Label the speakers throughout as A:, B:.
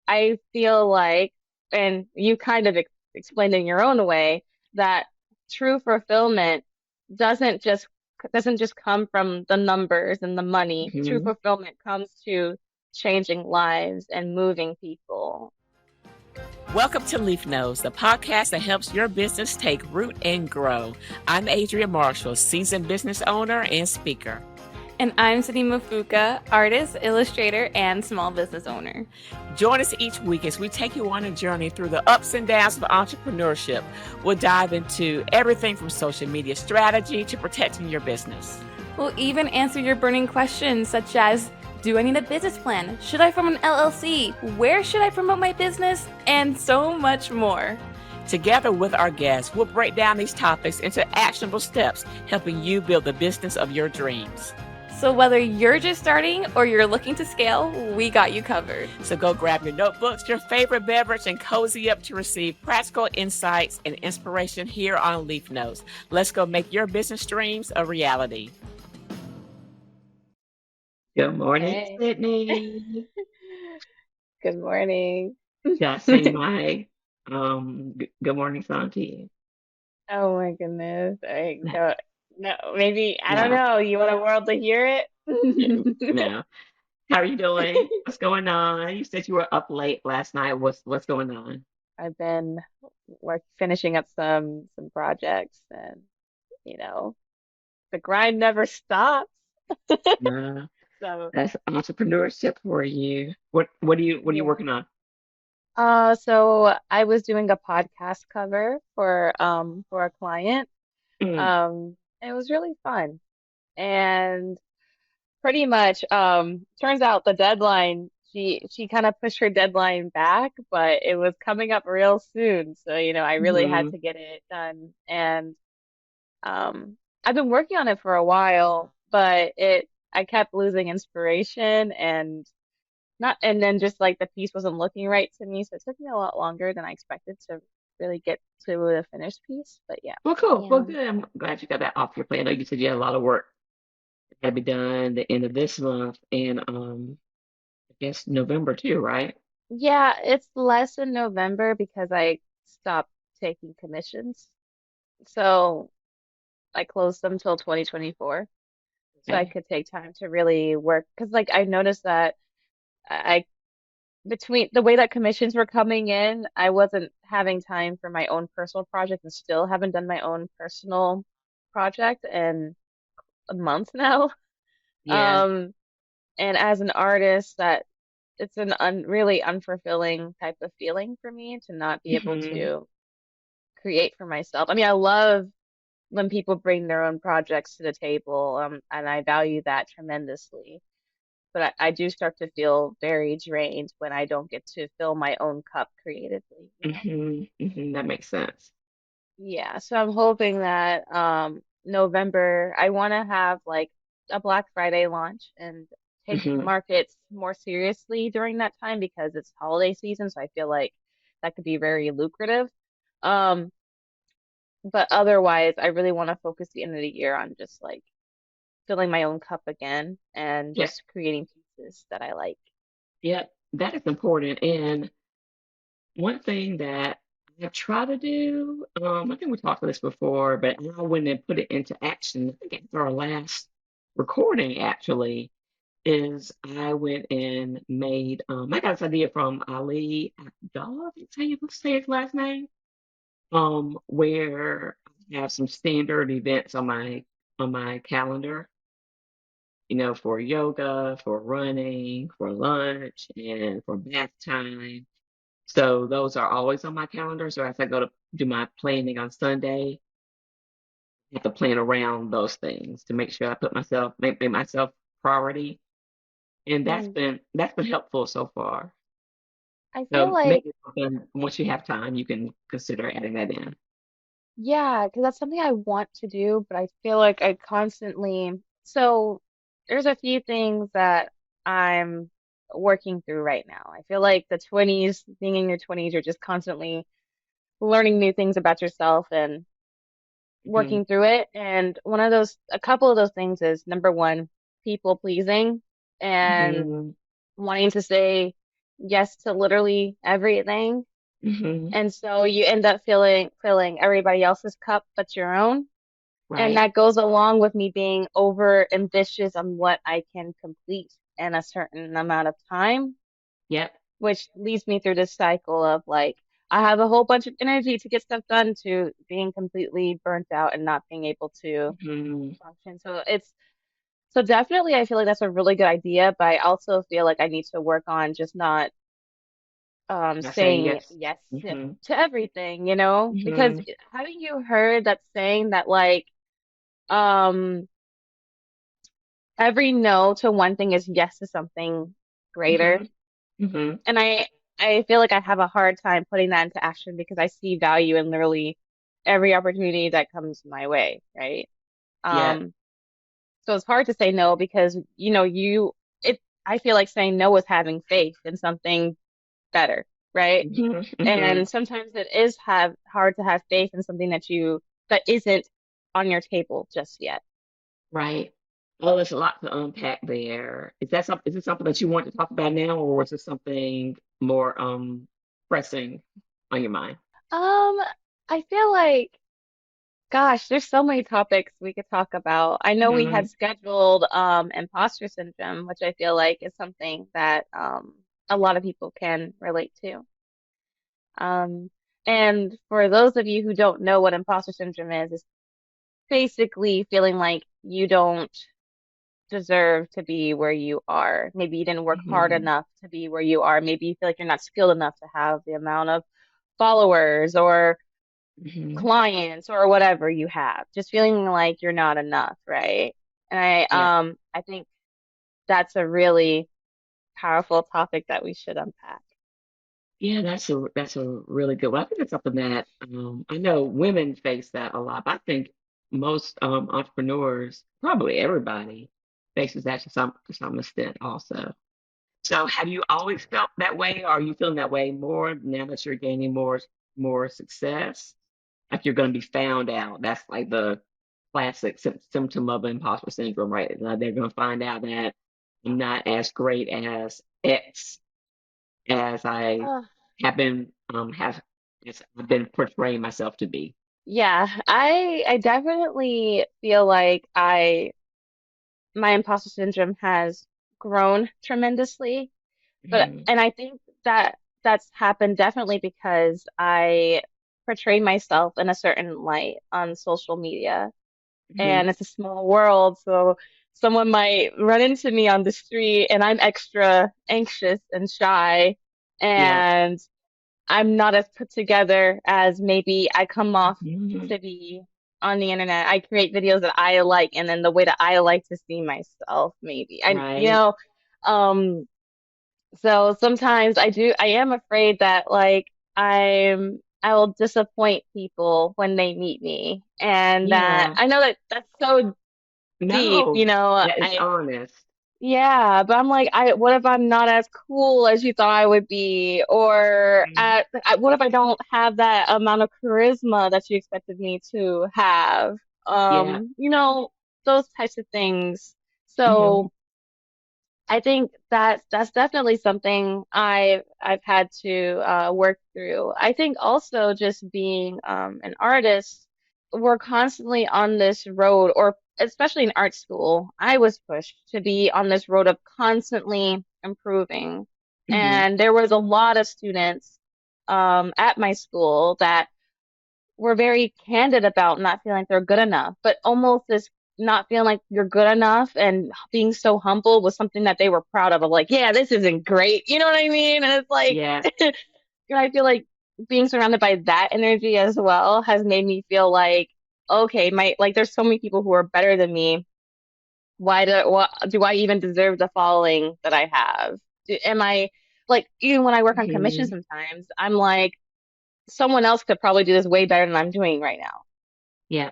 A: I feel like, and you kind of explained in your own way, that true fulfillment doesn't just doesn't just come from the numbers and the money. True
B: Mhm.
A: fulfillment comes to changing lives and moving people.
C: Welcome to Leaf Nodes, the podcast that helps your business take root and grow. I'm Adria Marshall, seasoned business owner and speaker.
D: And I'm Sydney Mafuka, artist, illustrator, and small business owner.
C: Join us each week as we take you on a journey through the ups and downs of entrepreneurship. We'll dive into everything from social media strategy to protecting your business.
D: We'll even answer your burning questions such as, do I need a business plan? Should I form an LLC? Where should I promote my business? And so much more.
C: Together with our guests, we'll break down these topics into actionable steps, helping you build the business of your dreams.
D: So whether you're just starting or you're looking to scale, we got you covered.
C: So go grab your notebooks, your favorite beverage, and cozy up to receive practical insights and inspiration here on Leaf Notes. Let's go make your business dreams a reality.
B: Good morning,
A: Hey,
B: Sydney.
A: good morning.
B: Just say my good morning song to you.
A: Oh my goodness. I don't no, maybe I don't
B: No,
A: know. You want a world to hear it?
B: no. How are you doing? What's going on? You said you were up late last night. What's going on?
A: I've been finishing up some projects and you know, the grind never stops.
B: No,
A: So
B: that's entrepreneurship for you. What are you
A: yeah.
B: working on?
A: So I was doing a podcast cover for a client.
B: Mm,
A: It was really fun. And pretty much turns out the deadline she kind of pushed her deadline back, but it was coming up real soon. So, I really had
B: mm-hmm.
A: to get it done. And um I've been working on it for a while, but it I kept losing inspiration and not and then just like the piece wasn't looking right to me, so it took me a lot longer than I expected to really get to the finished piece. But yeah.
B: Well, cool. Well,
A: Yeah.
B: good. I'm glad you got that off your plate. I know you said you had a lot of work that had to be done the end of this month and I guess November too, right?
A: Yeah, it's less in November because I stopped taking commissions. So I closed them till 2024. So I
B: Okay.
A: could take time to really work. Because like I noticed that I between the way that commissions were coming in, I wasn't having time for my own personal project and still haven't done my own personal project in a month now.
B: Yeah.
A: Um, and as an artist, that it's an really unfulfilling type of feeling for me to not be able
B: Hmm.
A: to create for myself. I mean, I love when people bring their own projects to the table, and I value that tremendously. But I do start to feel very drained when I don't get to fill my own cup creatively.
B: That makes sense.
A: Yeah, so I'm hoping that November I want to have like a Black Friday launch and take
B: Hmm.
A: markets more seriously during that time because it's holiday season, so I feel like that could be very lucrative. Um, but otherwise, I really want to focus the end of the year on just like filling my own cup again and
B: Yeah.
A: just creating pieces that I like.
B: Yeah. That is important. And one thing that I try to do, I think we talked about this before, but I went and put it into action. I think after our last recording, actually, is I went and made, I got this idea from Ali Abdullah, I think that's how you say his last name, where I have some standard events on my calendar, for yoga, for running, for lunch, and for bath time. So those are always on my calendar. So as I go to do my planning on Sunday, I have to plan around those things to make sure I make myself priority. And
A: Mm.
B: that's been helpful so far.
A: I feel
B: So
A: like,
B: maybe something once you have time, you can consider adding that in.
A: yeah, because that's something I want to do, but I feel like I constantly, so there's a few things that I'm working through right now. I feel like the 20s, being in your 20s, you're just constantly learning new things about yourself and
B: Hmm.
A: working through it. And a couple of those things is number one, people pleasing and
B: Hmm.
A: wanting to say yes to literally everything.
B: Hmm.
A: And so you end up filling everybody else's cup but your own. And
B: Right.
A: that goes along with me being over ambitious on what I can complete in a certain amount of time,
B: Yep.
A: which leads me through this cycle of like, I have a whole bunch of energy to get stuff done to being completely burnt out and not being able to
B: Hmm.
A: function. So definitely I feel like that's a really good idea, but I also feel like I need to work on just not
B: Not saying
A: saying
B: yes.
A: yes
B: Hmm.
A: to everything, you know? Because
B: Hmm.
A: haven't you heard that saying that like um every no to one thing is yes to something
B: Hmm.
A: greater?
B: Hmm.
A: And I feel like I have a hard time putting that into action because I see value in literally every opportunity that comes my way, right?
B: Yep.
A: Um so it's hard to say no because you know you it I feel like saying no is having faith in something better, right?
B: Hmm. Hmm.
A: And sometimes it is have hard to have faith in something that isn't on your table just yet.
B: Right. Well, there's a lot to unpack there. Is it something that you want to talk about now, or was it something more pressing on your mind?
A: Um, I feel like, gosh, there's so many topics we could talk about. I know we
B: Hmm.
A: had scheduled imposter syndrome, which I feel like is something that a lot of people can relate to. Um, and for those of you who don't know what imposter syndrome is, it's basically feeling like you don't deserve to be where you are. Maybe you didn't work hard
B: Hmm.
A: enough to be where you are. Maybe you feel like you're not skilled enough to have the amount of followers or
B: Hmm.
A: clients or whatever you have. Just feeling like you're not enough, right? And
B: Yeah.
A: I think that's a really powerful topic that we should unpack.
B: Yeah, that's a really good one. I think it's something that I know women face that a lot, but I think most entrepreneurs, probably everybody, faces that to some extent also. So have you always felt that way? Or are you feeling that way more now that you're gaining more success? Like you're going to be found out. That's like the classic symptom of imposter syndrome, right? Like they're going to find out that I'm not as great as X as I
A: Uh,
B: have been have as I've been portraying myself to be.
A: yeah, I definitely feel like I my imposter syndrome has grown tremendously. But
B: Hmm.
A: and I think that that's happened definitely because I portray myself in a certain light on social media.
B: Hmm.
A: And it's a small world, so someone might run into me on the street and I'm extra anxious and shy
B: Yeah.
A: and I'm not as put together as maybe I come off
B: Hmm.
A: to be on the internet. I create videos that I like and then the way that I like to see myself maybe.
B: Right.
A: Um so sometimes I am afraid that like I will disappoint people when they meet me. And that
B: Yeah.
A: I know that that's so deep, you
B: No,
A: know.
B: that is honest.
A: Yeah, but I'm like what if I'm not as cool as you thought I would be? Or
B: Mhm.
A: what if I don't have that amount of charisma that you expected me to have?
B: Yeah.
A: You know, those types of things.
B: Hmm.
A: So I think that's definitely something I've had to work through. I think also just being an artist, we're constantly on this road, or especially in art school, I was pushed to be on this road of constantly improving.
B: Hmm.
A: And there was a lot of students at my school that were very candid about not feeling like they're good enough, but almost this not feeling like you're good enough and being so humble was something that they were proud of like, yeah, this isn't great. You know what I mean? And it's like,
B: Yeah.
A: and I feel like being surrounded by that energy as well has made me feel like, okay, like there's so many people who are better than me. What do I even deserve the following that I have? Am I like, even when I work on commission
B: Hmm.
A: sometimes, I'm like, someone else could probably do this way better than I'm doing right now,
B: Yeah.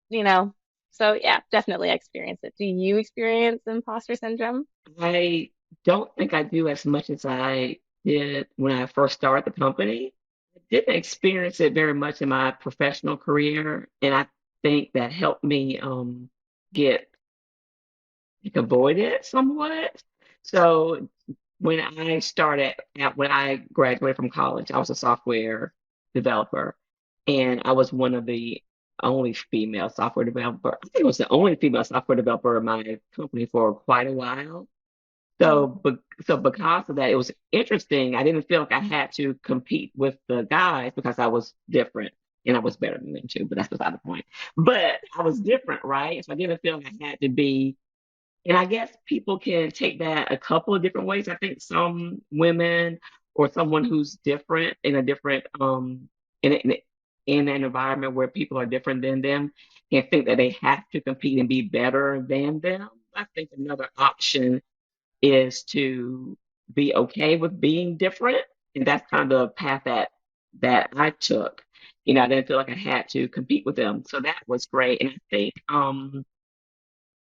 A: you know? So yeah, definitely I experience it. Do you experience imposter syndrome?
B: I don't think I do as much as I did when I first started the company. I didn't experience it very much in my professional career, and I think that helped me get avoid it somewhat. So when I started out, when I graduated from college, I was a software developer, and I was one of the only female software developer. I think I was the only female software developer in my company for quite a while.
A: Mm.
B: So because of that, it was interesting. I didn't feel like I had to compete with the guys because I was different and I was better than them too, but that's beside the point. But I was different, right? So I didn't feel like I had to be, and I guess people can take that a couple of different ways. I think some women or someone who's different in a different in an environment where people are different than them can think that they have to compete and be better than them. I think another option is to be okay with being different. And that's kind of the path that I took. I didn't feel like I had to compete with them. So that was great. And I think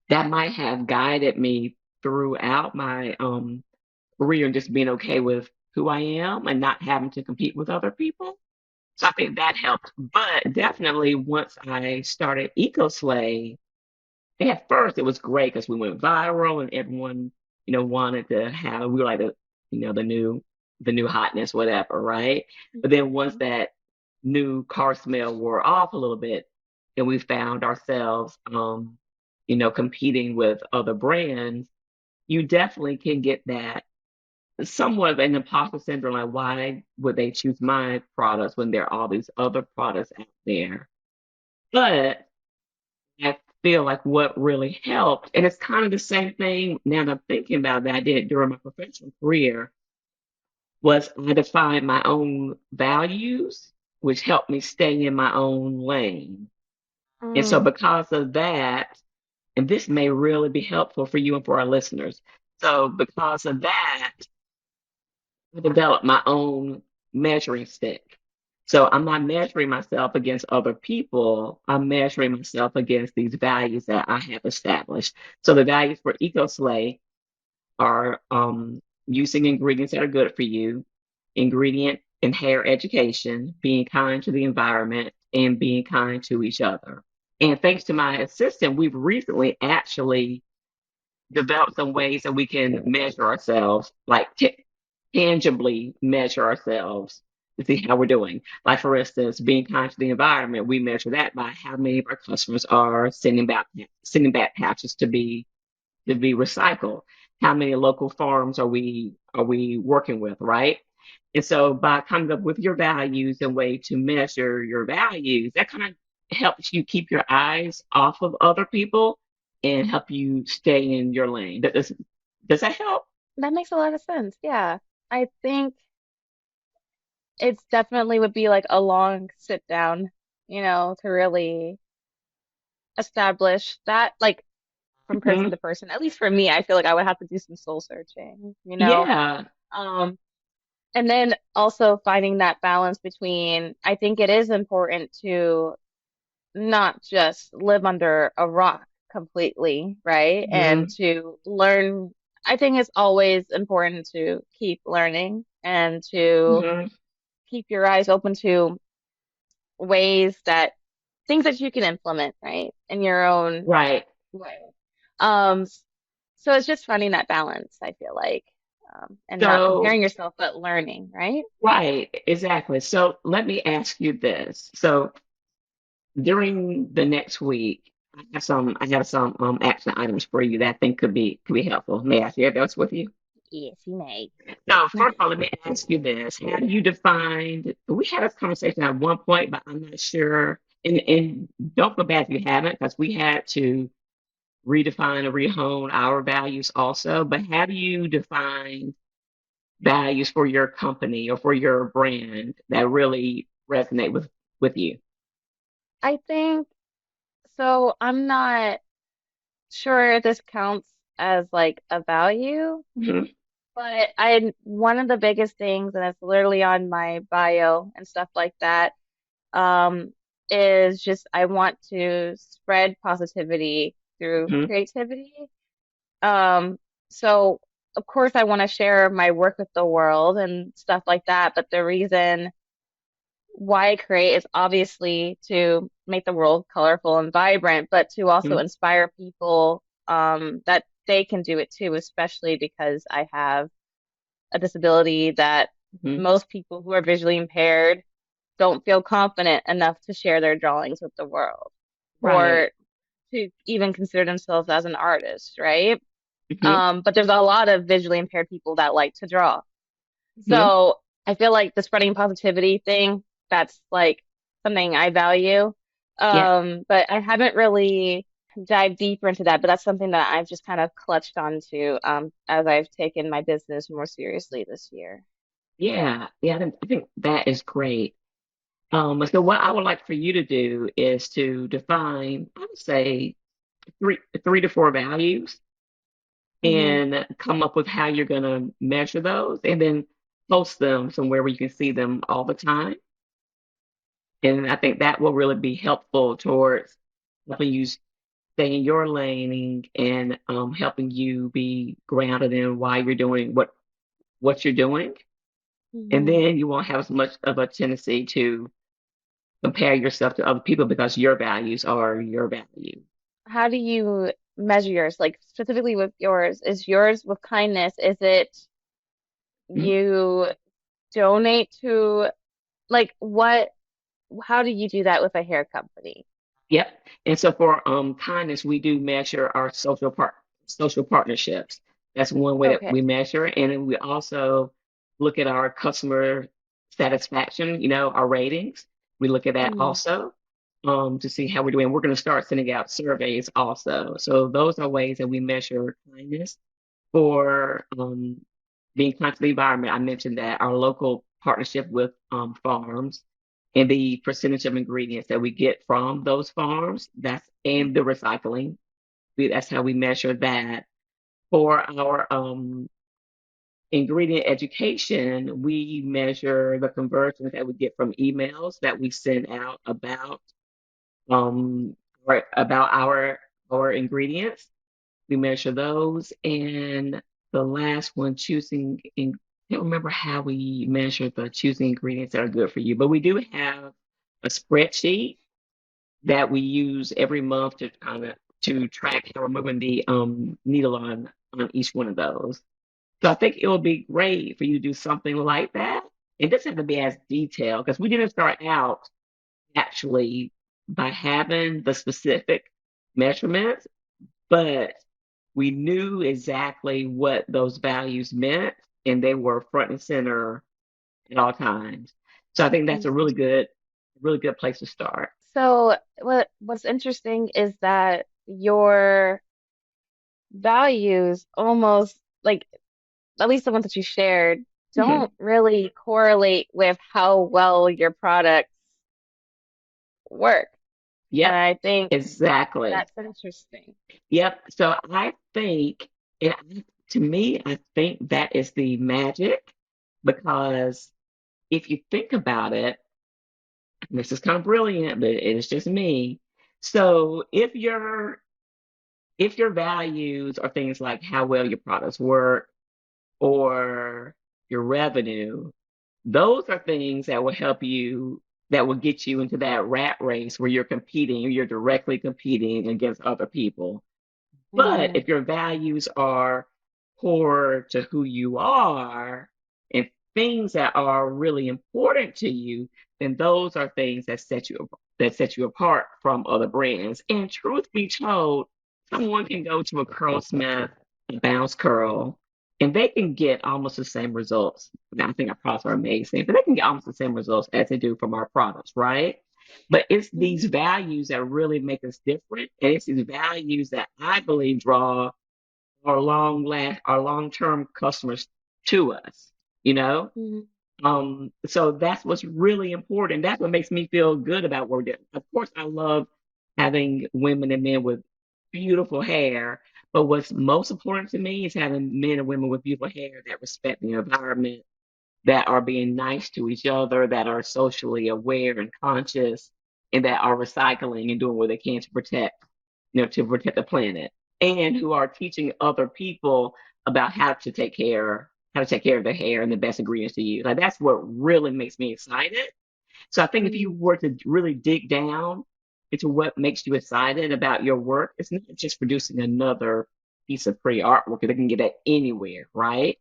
B: that might have guided me throughout my career and just being okay with who I am and not having to compete with other people. So I think that helped. But definitely once I started EcoSlay, at first it was great because we went viral and everyone, wanted to have, we were like the new hotness, whatever, right? But then once
A: Mhm.
B: that new car smell wore off a little bit and we found ourselves competing with other brands, you definitely can get that somewhat of an imposter syndrome, like why would they choose my products when there are all these other products out there? But I feel like what really helped, and it's kind of the same thing now that I'm thinking about that I did during my professional career, was I defined my own values, which helped me stay in my own lane. And so
A: Mm.
B: because of that, and this may really be helpful for you and for our listeners. So because of that, I developed my own measuring stick. So I'm not measuring myself against other people. I'm measuring myself against these values that I have established. So the values for EcoSlay are using ingredients that are good for you, ingredient and hair education, being kind to the environment, and being kind to each other. And thanks to my assistant, we've recently actually develop some ways that we can measure ourselves, like tangibly measure ourselves to see how we're doing. Like for instance, being kind to the environment, we measure that by how many of our customers are sending back pouches to be recycled. How many local farms are we working with, right? And so by coming up with your values and way to measure your values, that kind of helps you keep your eyes off of other people and help you stay in your lane. Does that help?
A: That makes a lot of sense. Yeah. I think it's definitely would be like a long sit down, to really establish that, like from person
B: Mhm.
A: to person. At least for me, I feel like I would have to do some soul searching.
B: Yeah.
A: Um, and then also finding that balance between, I think it is important to not just live under a rock completely, right? And
B: Mhm.
A: to learn, I think it's always important to keep learning and to
B: Mhm.
A: keep your eyes open to ways that things that you can implement, right, in your own
B: Right.
A: way. Um, so it's just finding that balance, I feel like, and not
B: So
A: comparing yourself, but learning, right?
B: right, exactly. So let me ask you this. So during the next week, I have some action items for you that I think could be helpful. May I share those with you?
A: Yes, you may.
B: So first of all, let me ask you this. Have you defined, we had this conversation at one point, but I'm not sure. And don't feel bad if you haven't, because we had to redefine and rehone our values also. But have you defined values for your company or for your brand that really resonate with you?
A: I think so. I'm not sure if this counts as like a value,
B: Mhm.
A: but I one of the biggest things, and it's literally on my bio and stuff like that, um, is just I want to spread positivity through
B: Mhm.
A: creativity. Um, so of course I want to share my work with the world and stuff like that, but the reason why I create is obviously to make the world colorful and vibrant, but to also
B: Mhm.
A: inspire people that they can do it too, especially because I have a disability that
B: Hmm.
A: most people who are visually impaired don't feel confident enough to share their drawings with the world or
B: Right.
A: to even consider themselves as an artist, right?
B: Hmm.
A: But there's a lot of visually impaired people that like to draw.
B: Hmm.
A: So I feel like the spreading positivity thing, that's like something I value.
B: Yeah.
A: But I haven't really dived deeper into that, but that's something that I've just kind of clutched onto as I've taken my business more seriously this year.
B: Yeah. Yeah. I think that is great. So what I would like for you to do is to define, I would say, three to four values
A: Hmm.
B: and come up with how you're going to measure those and then post them somewhere where you can see them all the time. And I think that will really be helpful towards helping you stay in your lane and helping you be grounded in why you're doing what you're doing. And
A: Hmm.
B: then you won't have as much of a tendency to compare yourself to other people because your values are your value.
A: How do you measure yours? Like specifically with yours, is yours with kindness? Is it
B: Mhm.
A: you donate to like what? How do you do that with a hair company?
B: Yep. And so for kindness, we do measure our social partnerships. That's one way that
A: Okay.
B: we measure. And then we also look at our customer satisfaction, our ratings. We look at that
A: Mm-hmm.
B: also to see how we're doing. We're going to start sending out surveys also. So those are ways that we measure kindness for being kind to the environment. I mentioned that our local partnership with farms and the percentage of ingredients that we get from those farms, that's and the recycling. That's how we measure that. For our ingredient education, we measure the conversions that we get from emails that we send out um about our ingredients. We measure those. And the last one, I can't remember how we measure the choosing ingredients that are good for you, but we do have a spreadsheet that we use every month to kind of to track how we're moving the needle on each one of those. So I think it would be great for you to do something like that. It doesn't have to be as detailed because we didn't start out actually by having the specific measurements, but we knew exactly what those values meant and they were front and center at all times. So I think that's a really good place to start.
A: So what's interesting is that your values almost like at least the ones that you shared
B: Hmm.
A: don't really correlate with how well your products work. And
B: Yep,
A: I think
B: exactly.
A: that's interesting.
B: Yep. So I think, to me, I think that is the magic because if you think about it, and this is kind of brilliant, but it's just me. So if your values are things like how well your products work or your revenue, those are things that will help you, that will get you into that rat race where you're competing, or you're directly competing against other people. But
A: Hmm.
B: if your values are core to who you are and things that are really important to you, then those are things that set you apart from other brands. And truth be told, someone can go to a curlsmith, a bounce curl, and they can get almost the same results. Now, I think our products are amazing, but they can get almost the same results as they do from our products, right? But it's these values that really make us different. And it's these values that I believe draw our long-term customers to us, you know?
A: Hmm.
B: So that's what's really important. That's what makes me feel good about what we're doing. Of course, I love having women and men with beautiful hair, but what's most important to me is having men and women with beautiful hair that respect the environment, that are being nice to each other, that are socially aware and conscious, and that are recycling and doing what they can to to protect the planet, and who are teaching other people about how to take care of their hair and the best ingredients to use. Like that's what really makes me excited. So I think if you
A: Hmm.
B: were to really dig down into what makes you excited about your work, it's not just producing another piece of free artwork. They can get that anywhere, right?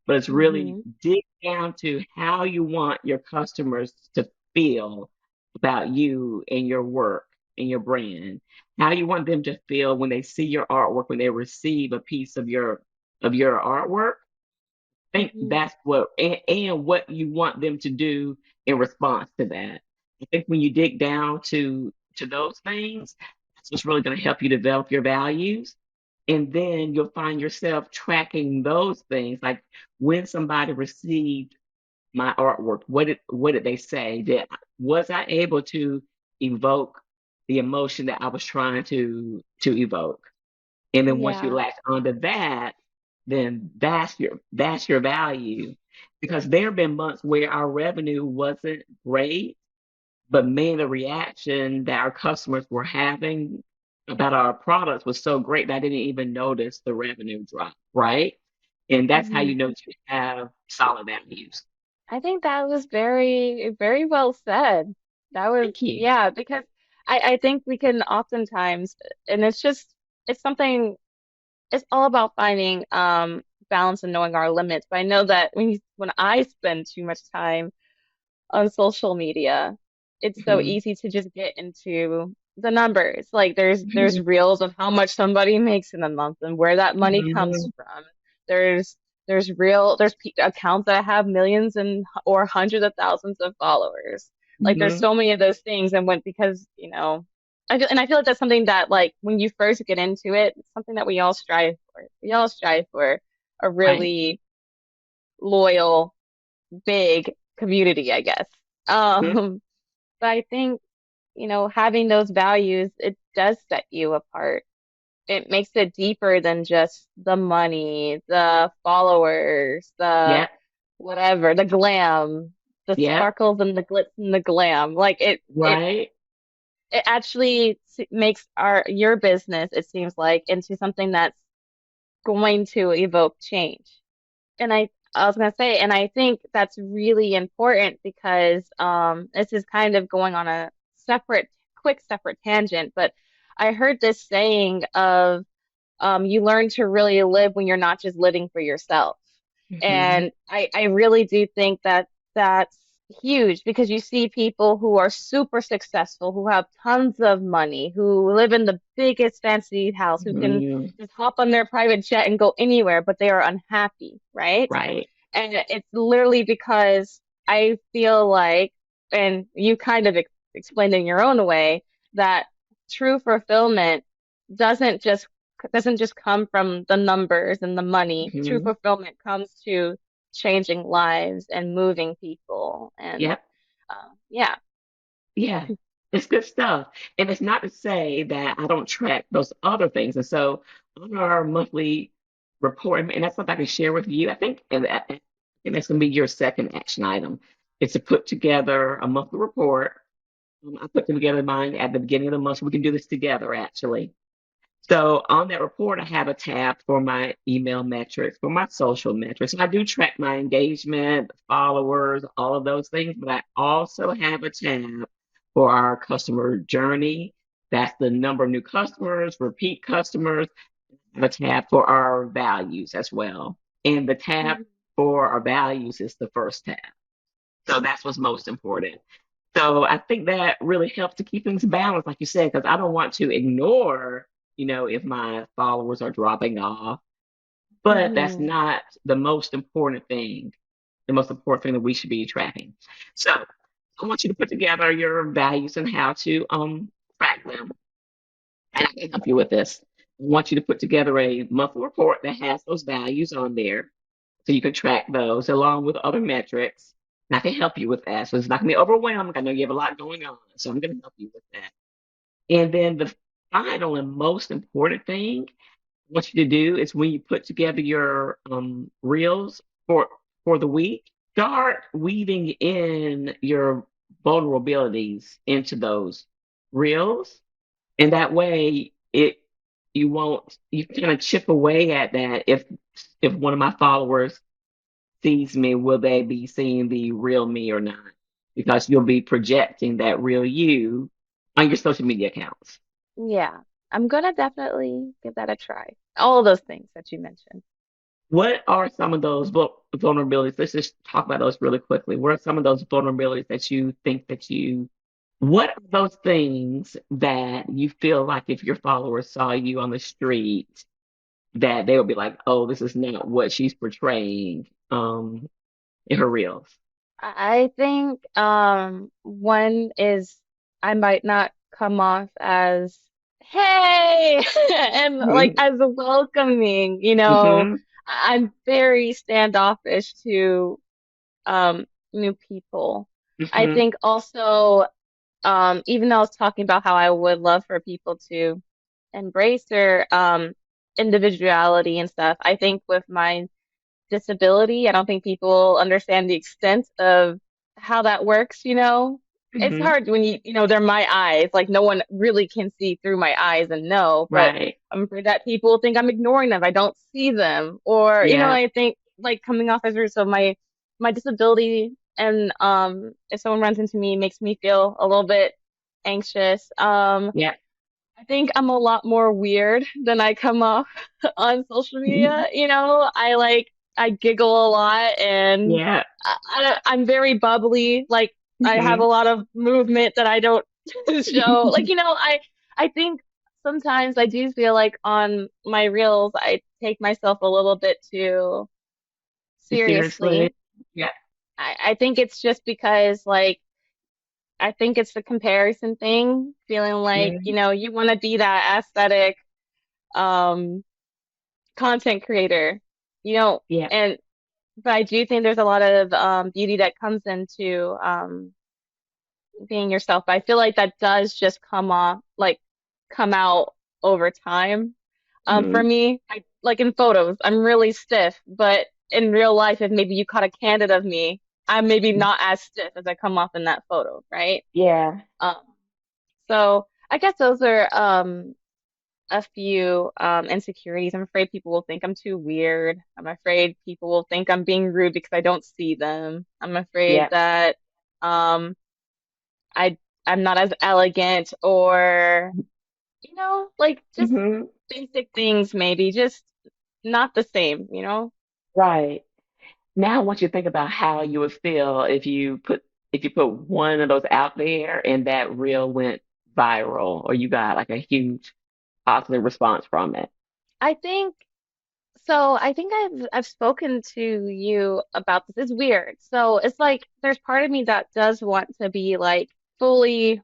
B: but it's really
A: Hmm.
B: dig down to how you want your customers to feel about you and your work and your brand. How you want them to feel when they see your artwork, when they receive a piece of your artwork. Think
A: Hmm.
B: that's and what you want them to do in response to that. I think when you dig down to those things, that's what's really going to help you develop your values. And then you'll find yourself tracking those things, like when somebody received my artwork, what did they say? Was I able to evoke the emotion that I was trying to evoke? And then once you
A: Yeah.
B: latch onto that, then that's your value. Because there have been months where our revenue wasn't great, but man, the reaction that our customers were having about our products was so great that I didn't even notice the revenue drop, right? And that's how you
A: Hmm.
B: know you have solid values.
A: I think that was very, very well said. That was,
B: Thank you.
A: yeah, because I think we can oftentimes, and it's just, it's something, it's all about finding balance and knowing our limits. But I know that when I spend too much time on social media, it's so
B: Hmm.
A: easy to just get into the numbers. Like there's
B: Hmm.
A: reels of how much somebody makes in a month and where that money comes
B: Hmm.
A: from. There's accounts that have millions and or hundreds of thousands of followers. Like there's
B: Hmm.
A: so many of those things, and when because I feel like that's something that like when you first get into it, it's something that we all strive for. We all strive for a
B: Right.
A: really loyal, big community, I guess.
B: Hmm.
A: Um, but I think, having those values, it does set you apart. It makes it deeper than just the money, the followers, the
B: Yep.
A: whatever, the glam, the
B: Yep.
A: sparkles and the glitz and the glam. Like
B: Right.
A: it actually makes your business, it seems like, into something that's going to evoke change. And I was gonna say, and I think that's really important because this is kind of going on a quick separate tangent, but I heard this saying of you learn to really live when you're not just living for yourself.
B: Hmm.
A: And I really do think that that's huge because you see people who are super successful, who have tons of money, who live in the biggest fancy house, who can
B: Hmm.
A: just hop on their private jet and go anywhere, but they are unhappy, right?
B: Right.
A: And it's literally because I feel like, and you kind of explained in your own way, that true fulfillment doesn't just doesn't just come from the numbers and the money. True
B: Hmm.
A: fulfillment comes to changing lives and moving people. And
B: Yep.
A: yeah.
B: Yeah, it's good stuff. And it's not to say that I don't track those other things. And so on our monthly report, and that's something I can share with you. I think that's going to be your second action item. It's to put together a monthly report. I put them together mine at the beginning of the month, so we can do this together actually. So on that report, I have a tab for my email metrics, for my social metrics. And I do track my engagement, followers, all of those things, but I also have a tab for our customer journey. That's the number of new customers, repeat customers. I have a tab for our values as well. And the tab
A: Mhm.
B: for our values is the first tab. So that's what's most important. So I think that really helps to keep things balanced, like you said, because I don't want to ignore, if my followers are dropping off. But that's
A: Mhm.
B: not the most important thing, the most important thing that we should be tracking. So I want you to put together your values and how to track them. And I can help you with this. I want you to put together a monthly report that has those values on there so you can track those along with other metrics. And I can help you with that. So it's not going to be overwhelming. I know you have a lot going on. So I'm going to help you with that. And then the final and most important thing I want you to do is when you put together your reels for the week, start weaving in your vulnerabilities into those reels. And that way you won't you kind of chip away at that if one of my followers sees me, will they be seeing the real me or not? Because you'll be projecting that real you on your social media accounts.
A: Yeah. I'm gonna definitely give that a try. All of those things that you mentioned.
B: What are some of those vulnerabilities? Let's just talk about those really quickly. What are some of those vulnerabilities that you think that what are those things that you feel like if your followers saw you on the street, that they would be like, oh, this is not what she's portraying in her reels?
A: I think one is I might not come off as hey and like
B: Mm-hmm.
A: as welcoming, you know.
B: Mm-hmm.
A: I'm very standoffish to new people. I
B: Mm-hmm.
A: think also even though I was talking about how I would love for people to embrace their individuality and stuff, I think with my disability. I don't think people understand the extent of how that works, you know? It's
B: Mm-hmm.
A: hard when they're my eyes. Like no one really can see through my eyes and know, but
B: Right.
A: I'm afraid that people think I'm ignoring them. I don't see them. Or,
B: Yeah.
A: I think like coming off as rude. So my disability and if someone runs into me, it makes me feel a little bit anxious.
B: Yeah.
A: I think I'm a lot more weird than I come off on social media. I giggle a lot and
B: Yeah.
A: I'm very bubbly. Like I have
B: Mm-hmm.
A: a lot of movement that I don't show. I think sometimes I do feel like on my reels I take myself a little bit too seriously.
B: Seriously. Yeah.
A: I think it's just because like I think it's the comparison thing, feeling like,
B: Yeah.
A: you want to be that aesthetic um content creator, you know,
B: Yeah.
A: and but I do think there's a lot of beauty that comes into being yourself. But I feel like that does just come out over time. For
B: Mm-hmm.
A: me, I like in photos, I'm really stiff, but in real life, if maybe you caught a candid of me, I'm maybe not as stiff as I come off in that photo, right?
B: Yeah.
A: Um, so I guess those are a few insecurities. I'm afraid people will think I'm too weird. I'm afraid people will think I'm being rude because I don't see them. I'm afraid
B: Yeah.
A: that um I I'm not as elegant or like just
B: Mm-hmm.
A: basic things maybe, just not the same, you know?
B: Right. Now I want you to think about how you would feel if you put one of those out there and that reel went viral or you got like a huge positive response from it.
A: I think I think I've spoken to you about this. It's weird. So it's like there's part of me that does want to be like fully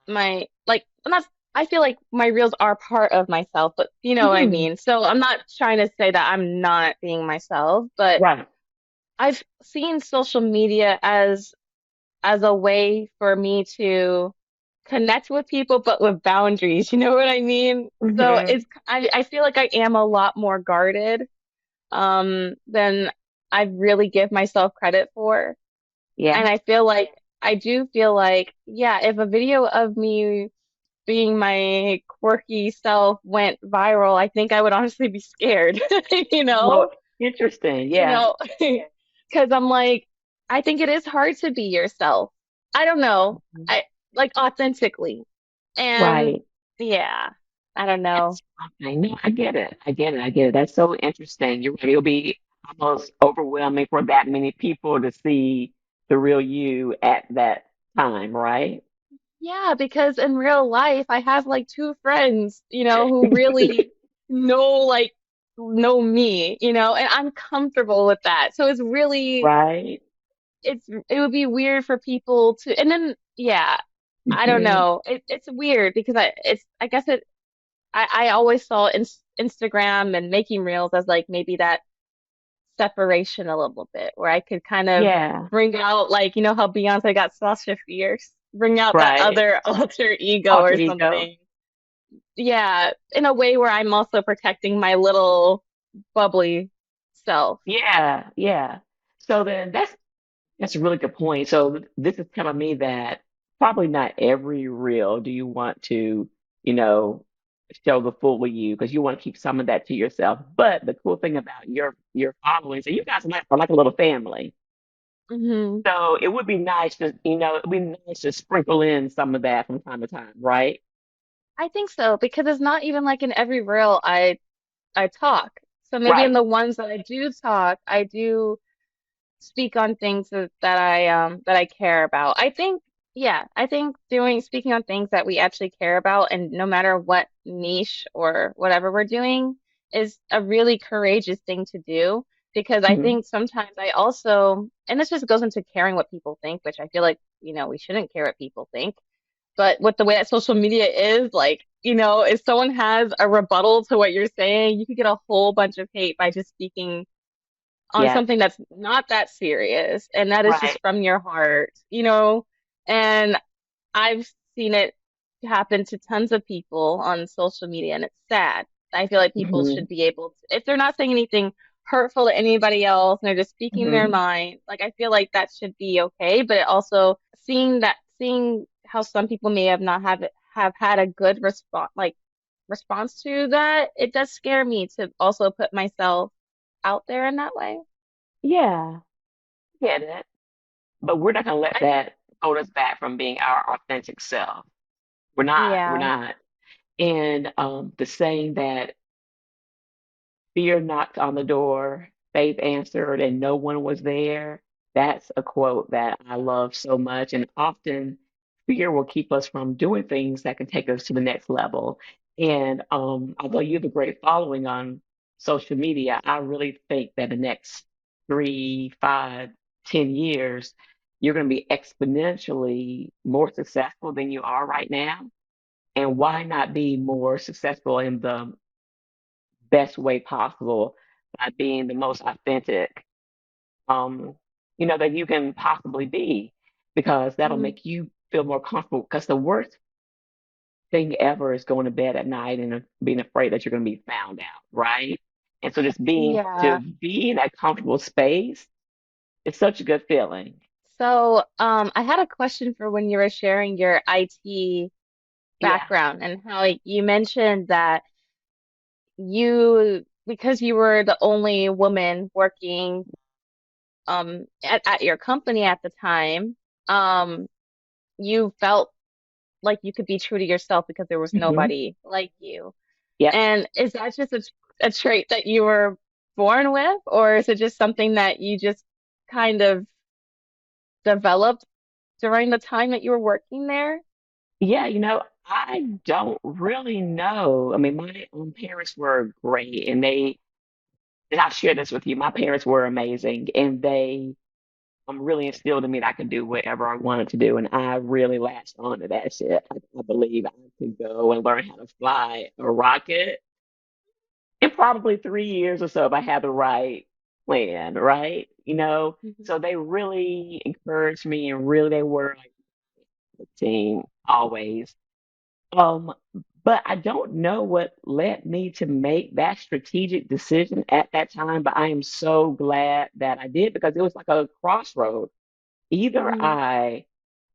A: my like I'm not I feel like my reels are part of myself, but you know what I
B: Hmm.
A: mean. So I'm not trying to say that I'm not being myself, but
B: Right.
A: I've seen social media as a way for me to connect with people, but with boundaries. You know what I mean? So
B: Hmm.
A: I feel like I am a lot more guarded than I really give myself credit for. And
B: Yeah.
A: I do feel like, yeah, if a video of me being my quirky self went viral, I think I would honestly be scared, you
B: Well,
A: know?
B: interesting.
A: You
B: Yeah.
A: know, because I'm like, I think it is hard to be yourself. I don't know. I like authentically. And
B: Right.
A: yeah, I don't know.
B: That's okay. No, I get it. I get it. I get it. That's so interesting. You're right. It'll be almost overwhelming for that many people to see the real you at that time, right?
A: Yeah, because in real life, I have like two friends, who really know, know me, and I'm comfortable with that. So
B: Right.
A: it would be weird for people to, and then, yeah, I don't
B: Hmm.
A: know. It's weird because I guess I always saw Instagram and making reels as like maybe that separation a little bit where I could kind of
B: Yeah.
A: bring out like, how Beyonce got Sasha Fierce, bring out that
B: Right.
A: other alter ego
B: Alter
A: or
B: ego.
A: something. Yeah, in a way where I'm also protecting my little bubbly self.
B: Yeah. Yeah. So then that's a really good point. So this is telling me that probably not every reel do you want to, you know, show the full you because you want to keep some of that to yourself. But the cool thing about your following, so you guys are like a little family.
A: Hmm.
B: So it would be nice to, it'd be nice to sprinkle in some of that from time to time, right?
A: I think so because it's not even like in every reel I talk. So maybe in
B: Right.
A: the ones that I do talk, I do speak on things that I care about. I think yeah, I think doing speaking on things that we actually care about and no matter what niche or whatever we're doing is a really courageous thing to do because I
B: Mhm.
A: think sometimes I also and this just goes into caring what people think, which I feel like, we shouldn't care what people think. But with the way that social media is, like, if someone has a rebuttal to what you're saying, you could get a whole bunch of hate by just speaking on
B: Yes.
A: something that's not that serious and that is just
B: Right.
A: from your heart, and I've seen it happen to tons of people on social media and it's sad. I feel like people
B: Hmm.
A: should be able to, if they're not saying anything hurtful to anybody else and they're just speaking their
B: Hmm.
A: mind, like I feel like that should be okay. But it also seeing how some people may have not have had a good response to that, it does scare me to also put myself out there in that way.
B: Yeah. Get it. But we're not gonna let
A: I think,
B: that hold us back from being our authentic self. We're not. We're
A: yeah.
B: not. And the saying that fear knocked on the door, faith answered, and no one was there. That's a quote that I love so much. And often fear will keep us from doing things that can take us to the next level. And although you have a great following on social media, I really think that the next 3, 5, 10 years, you're going to be exponentially more successful than you are right now. And why not be more successful in the best way possible by being the most authentic, um, that you can possibly be, because that'll
A: Mhm.
B: make you feel more comfortable. Because the worst thing ever is going to bed at night and being afraid that you're going to be found out, right? And so just being to
A: Yeah.
B: be in that comfortable space is such a good feeling.
A: So, I had a question for when you were sharing your IT
B: Yeah.
A: background and how you mentioned that because you were the only woman working at your company at the time, um, you felt like you could be true to yourself because there was
B: Hmm.
A: nobody like you.
B: Yep.
A: And is that just a trait that you were born with, or is it just something that you just kind of developed during the time that you were working there?
B: Yeah, I don't really know. I mean, my parents were great, and I'll share this with you. My parents were amazing, and they really instilled in me that I could do whatever I wanted to do, and I really latched on to that shit. I believe I could go and learn how to fly a rocket in probably 3 years or so if I had the right plan, right?
A: Mhm.
B: So they really encouraged me, and really they were like the team always. Um, but I don't know what led me to make that strategic decision at that time, but I am so glad that I did because it was like a crossroad. Either
A: Mhm.
B: I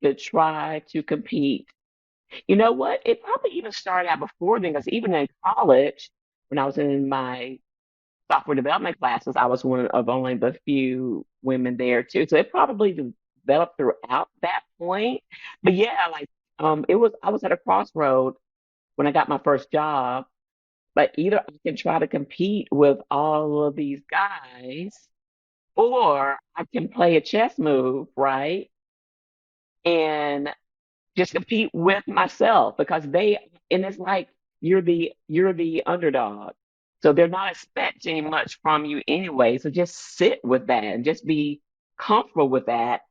B: could try to compete. You know what? It probably even started out before then, because even in college, when I was in my software development classes, I was one of only the few women there too. So it probably developed throughout that point. But yeah, like I was at a crossroad when I got my first job. But either I can try to compete with all of these guys, or I can play a chess move, right? And just compete with myself, because and it's like you're the underdog. So they're not expecting much from you anyway. So just sit with that and just be comfortable with that.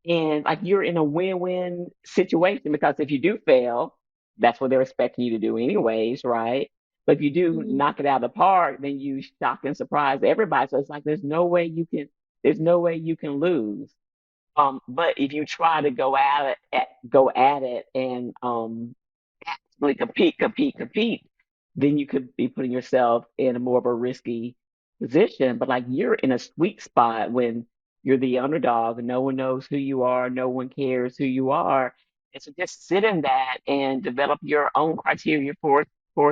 B: And like you're in a win-win situation, because if you do fail, that's what they're expecting you to do anyways, right? But if you do
A: Mhm.
B: knock it out of the park, then you shock and surprise everybody. So it's like there's no way you can lose. But if you try to go at it and actively compete, then you could be putting yourself in a more of a risky position. But like you're in a sweet spot when you're the underdog and no one knows who you are, no one cares who you are. And so just sit in that and develop your own criteria for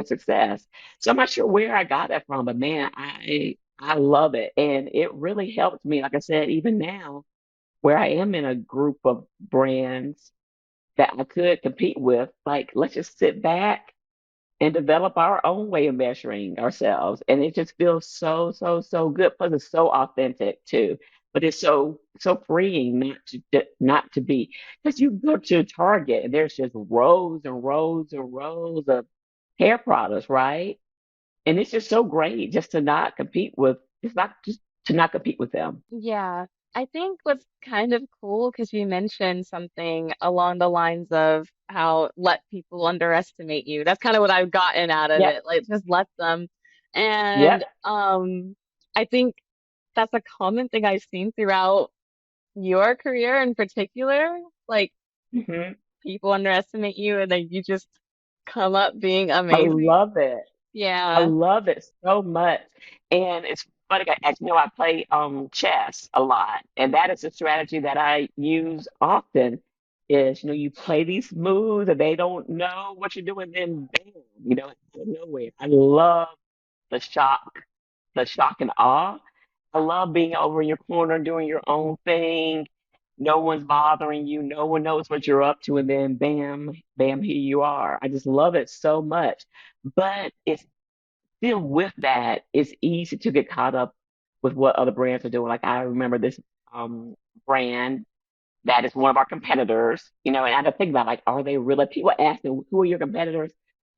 B: success. So I'm not sure where I got that from, but man, I love it. And it really helped me, like I said, even now where I am in a group of brands that I could compete with, like let's just sit back and develop our own way of measuring ourselves. And it just feels so, so, so good. Plus, it's so authentic too. But it's so, so freeing not to be, because you go to Target and there's just rows and rows and rows of hair products, right? And it's just so great just to not compete with, it's not just to not compete with them.
A: Yeah, I think what's kind of cool because you mentioned something along the lines of how let people underestimate you. That's kind of what I've gotten out of
B: Yep,
A: it. Like just let them. And
B: yep.
A: I think that's a common thing I've seen throughout your career in particular. Like
B: hmm
A: people underestimate you and then you just come up being
B: I
A: amazing.
B: love it. I
A: Yeah.
B: love it so much. And it's funny, as you know, I play chess a lot. And that is a strategy that I use often is, you play these moves and they don't know what you're doing, then bam, out of nowhere. I love the shock, the shock and awe. I love being over in your corner doing your own thing. No one's bothering you. No one knows what you're up to. And then bam, bam, here you are. I just love it so much. But it's still with that, it's easy to get caught up with what other brands are doing. Like I remember this brand that is one of our competitors, and I had to think about like, are they really? People ask me, who are your competitors?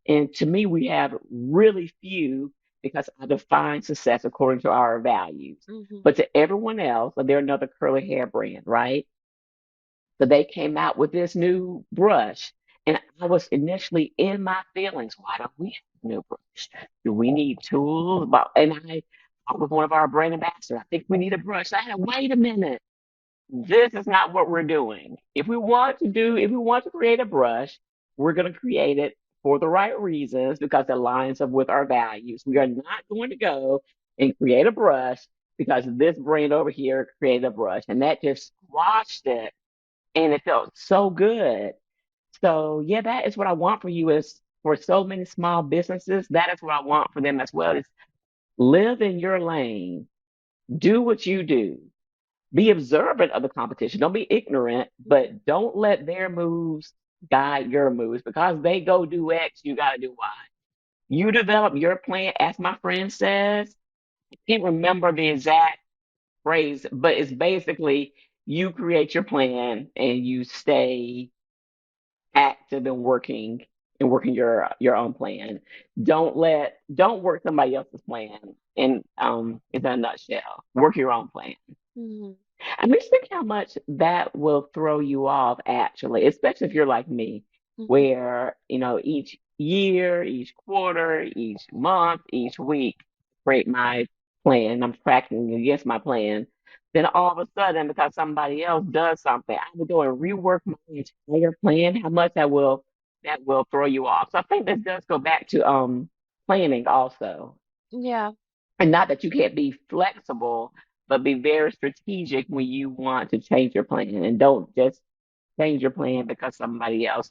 B: And to me, we have really few because I define success according to our values.
A: Hmm.
B: But to everyone else, like, they're another curly hair brand, right? So they came out with this new brush. And I was initially in my feelings. Why don't we have a new brush? Do we need tools? And I talked with one of our brand ambassadors. I think we need a brush. I had, wait a minute. This is not what we're doing. If we want to create a brush, we're going to create it for the right reasons because it lines up with our values. We are not going to go and create a brush because this brand over here created a brush. And that just squashed it and it felt so good. So yeah, that is what I want for you is for so many small businesses. That is what I want for them as well. Is live in your lane, do what you do, be observant of the competition. Don't be ignorant, but don't let their moves guide your moves because they go do X, you got to do Y. You develop your plan, as my friend says. I can't remember the exact phrase, but it's basically you create your plan and you stay active and working your own plan. Don't work somebody else's plan in a nutshell. Work your own plan.
A: Hmm.
B: I mean, think how much that will throw you off actually, especially if you're like me,
A: Hmm.
B: where, each year, each quarter, each month, each week, create my plan. I'm tracking against my plan. Then all of a sudden, because somebody else does something, I will go and rework my entire plan, how much that will throw you off. So I think this does go back to planning also.
A: Yeah.
B: And not that you can't be flexible, but be very strategic when you want to change your plan. And don't just change your plan because somebody else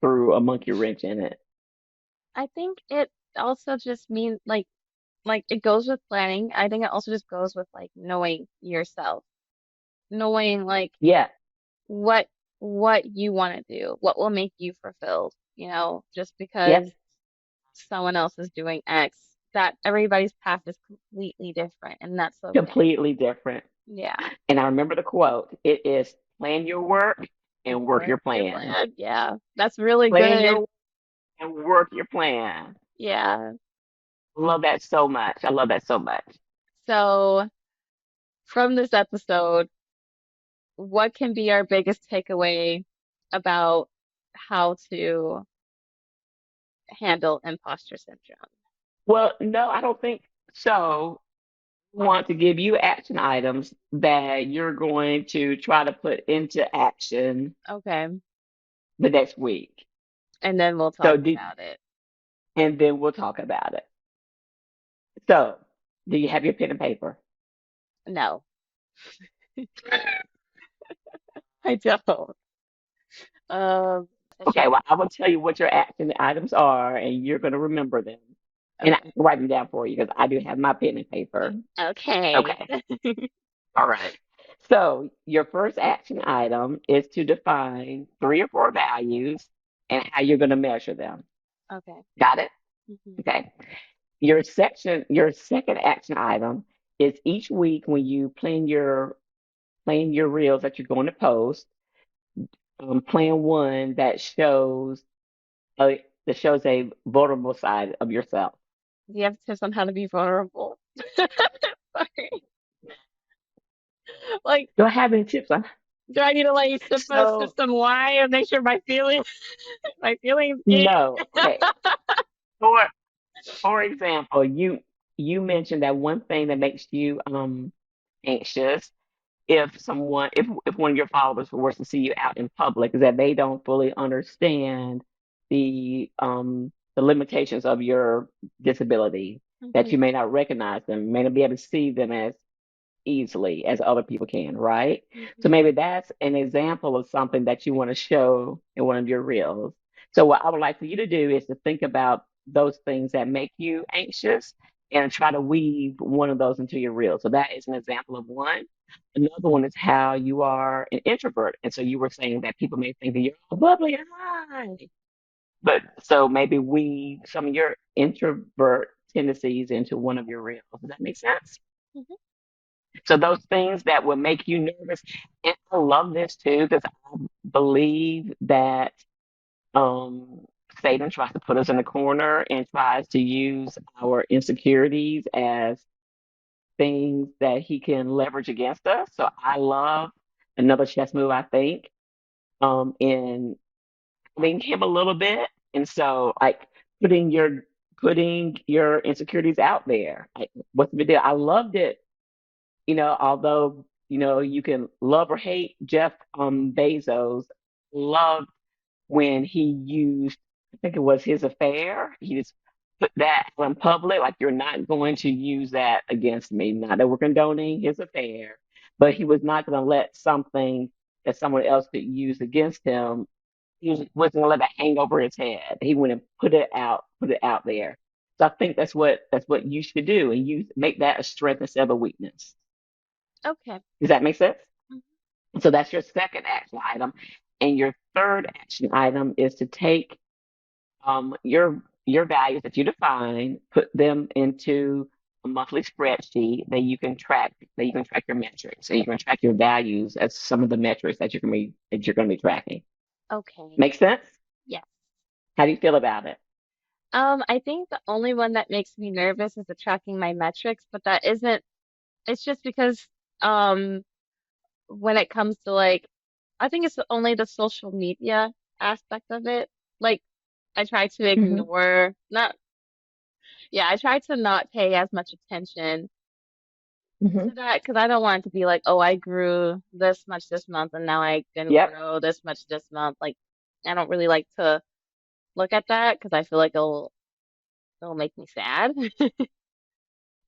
B: threw a monkey wrench in it.
A: I think it also just means like it goes with planning. I think it also just goes with like knowing yourself, knowing like
B: Yeah.
A: what what you want to do, what will make you fulfilled, just
B: Yep.
A: because someone else is doing X, that everybody's path is completely different, and that's okay.
B: Completely different.
A: Yeah.
B: And I remember the quote. It is plan your work and work
A: Work
B: your
A: your
B: plan.
A: plan. Yeah. That's really
B: Plan
A: good.
B: your and work your plan.
A: Yeah.
B: I love that so much. I love that so much.
A: So from this episode, what can be our biggest takeaway about how to handle imposter syndrome?
B: Well, no, I don't think so. I want to give you action items that you're going to try to put into action
A: Okay.
B: the next week.
A: And then we'll
B: So,
A: talk about it.
B: and then we'll talk about it. So, do you have your pen and paper?
A: No, I don't. Um,
B: Okay,
A: efficient.
B: well, I will tell you what your action items are, and you're going to remember them. And I
A: Okay.
B: can write them down for you because I do have my pen and paper.
A: Okay.
B: Okay, all right. So, your first action item is to define 3 or 4 values and how you're going to measure them.
A: Okay.
B: Got it?
A: Hmm.
B: Okay. Your second action item is each week when you plan your reels that you're going to post, plan one that shows a vulnerable side of yourself.
A: Do you have tips on how to be vulnerable? Sorry. Like,
B: Do I have any tips on?
A: do I need to like sip
B: So
A: some wine and make sure my feelings get?
B: no. Okay. For for example, you mentioned that one thing that makes you anxious if one of your followers were to see you out in public is that they don't fully understand the limitations of your disability, that
A: Hmm.
B: you may not recognize them, may not be able to see them as easily as other people can, right? So
A: Hmm.
B: maybe that's an example of something that you want to show in one of your reels. So what I would like for you to do is to think about those things that make you anxious and try to weave one of those into your reel. So that is an example of one. Another one is how you are an introvert. And so you were saying that people may think that you're all bubbly and high. But so maybe weave some of your introvert tendencies into one of your reels. Does that make sense?
A: Hmm.
B: So those things that would make you nervous, and I love this too because I believe that um, Satan tries to put us in a corner and tries to use our insecurities as things that he can leverage against us. So I love another chess move. I think in putting him a little bit, and so like putting your putting your insecurities out there. Like, what's the big deal? I loved it, although, you can love or hate Jeff Bezos, loved when he used, I think it was his affair. He just put that in public, like, you're not going to use that against me. Not that we're condoning his affair, but he was not going to let something that someone else could use against him. Wasn't going to let it hang over his head. He went and put it out there. So I think that's what you should do, and you make that a strength instead of a weakness.
A: Okay.
B: Does that make sense?
A: Mhm.
B: So that's your second action item. And your third action item is to take your values that you define, put them into a monthly spreadsheet that you can track your metrics. And you can track your values as some of the metrics that you're going to be tracking.
A: Okay.
B: Make sense?
A: Yes.
B: How do you feel about it?
A: I think the only one that makes me nervous is the tracking my metrics, but that isn't, it's just because um when it comes to like, I think it's only the social media aspect of it. Like, I try to
B: Hmm.
A: ignore, not, yeah, I try to not pay as much attention
B: Hmm.
A: to that because I don't want it to be like, oh, I grew this much this month and now I didn't
B: Yep.
A: grow this much this month. Like, I don't really like to look at that because I feel like it'll make me sad.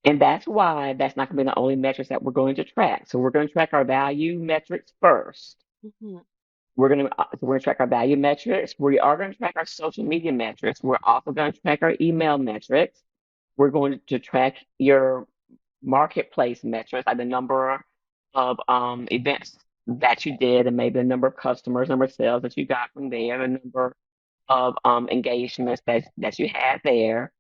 B: And that's why that's not going to be the only metrics that we're going to track. So we're going to track our value metrics first.
A: Mhm.
B: We're going to track our value metrics. We are going to track our social media metrics. We're also going to track our email metrics. We're going to track your marketplace metrics, like the number of events that you did, and maybe the number of customers, number of sales that you got from there, the number of engagements that you had there.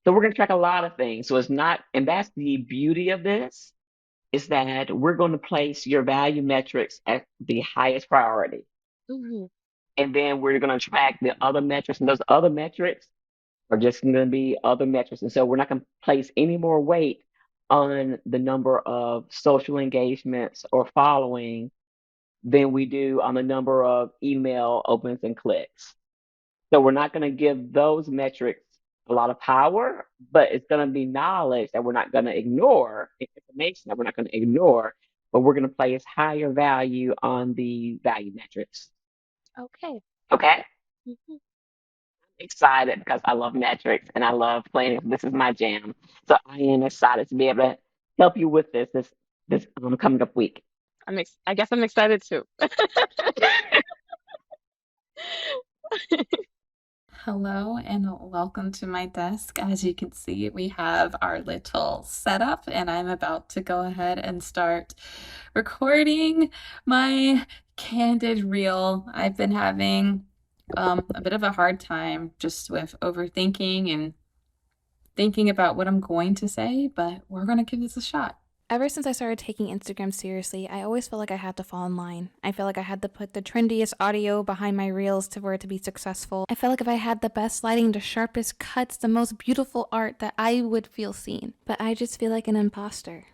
B: So we're going to track a lot of things. So it's not, and that's the beauty of this, is that we're going to place your value metrics at the highest priority.
A: Mhm.
B: And then we're going to track the other metrics, and those other metrics are just going to be other metrics. And so we're not going to place any more weight on the number of social engagements or following than we do on the number of email opens and clicks. So we're not going to give those metrics a lot of power, but it's going to be knowledge that we're not going to ignore, information that we're not going to ignore, but we're going to place higher value on the value metrics.
A: Okay.
B: Okay?
A: Mhm.
B: Excited because I love metrics and I love playing. This is my jam. So I am excited to be able to help you with this coming up week.
A: I guess I'm excited too.
E: Hello and welcome to my desk. As you can see, we have our little setup, and I'm about to go ahead and start recording my candid reel. I've been having a bit of a hard time just with overthinking and thinking about what I'm going to say, but we're going to give this a shot.
D: Ever since I started taking Instagram seriously, I always felt like I had to fall in line. I felt like I had to put the trendiest audio behind my reels for it to be successful. I felt like if I had the best lighting, the sharpest cuts, the most beautiful art, that I would feel seen. But I just feel like an imposter.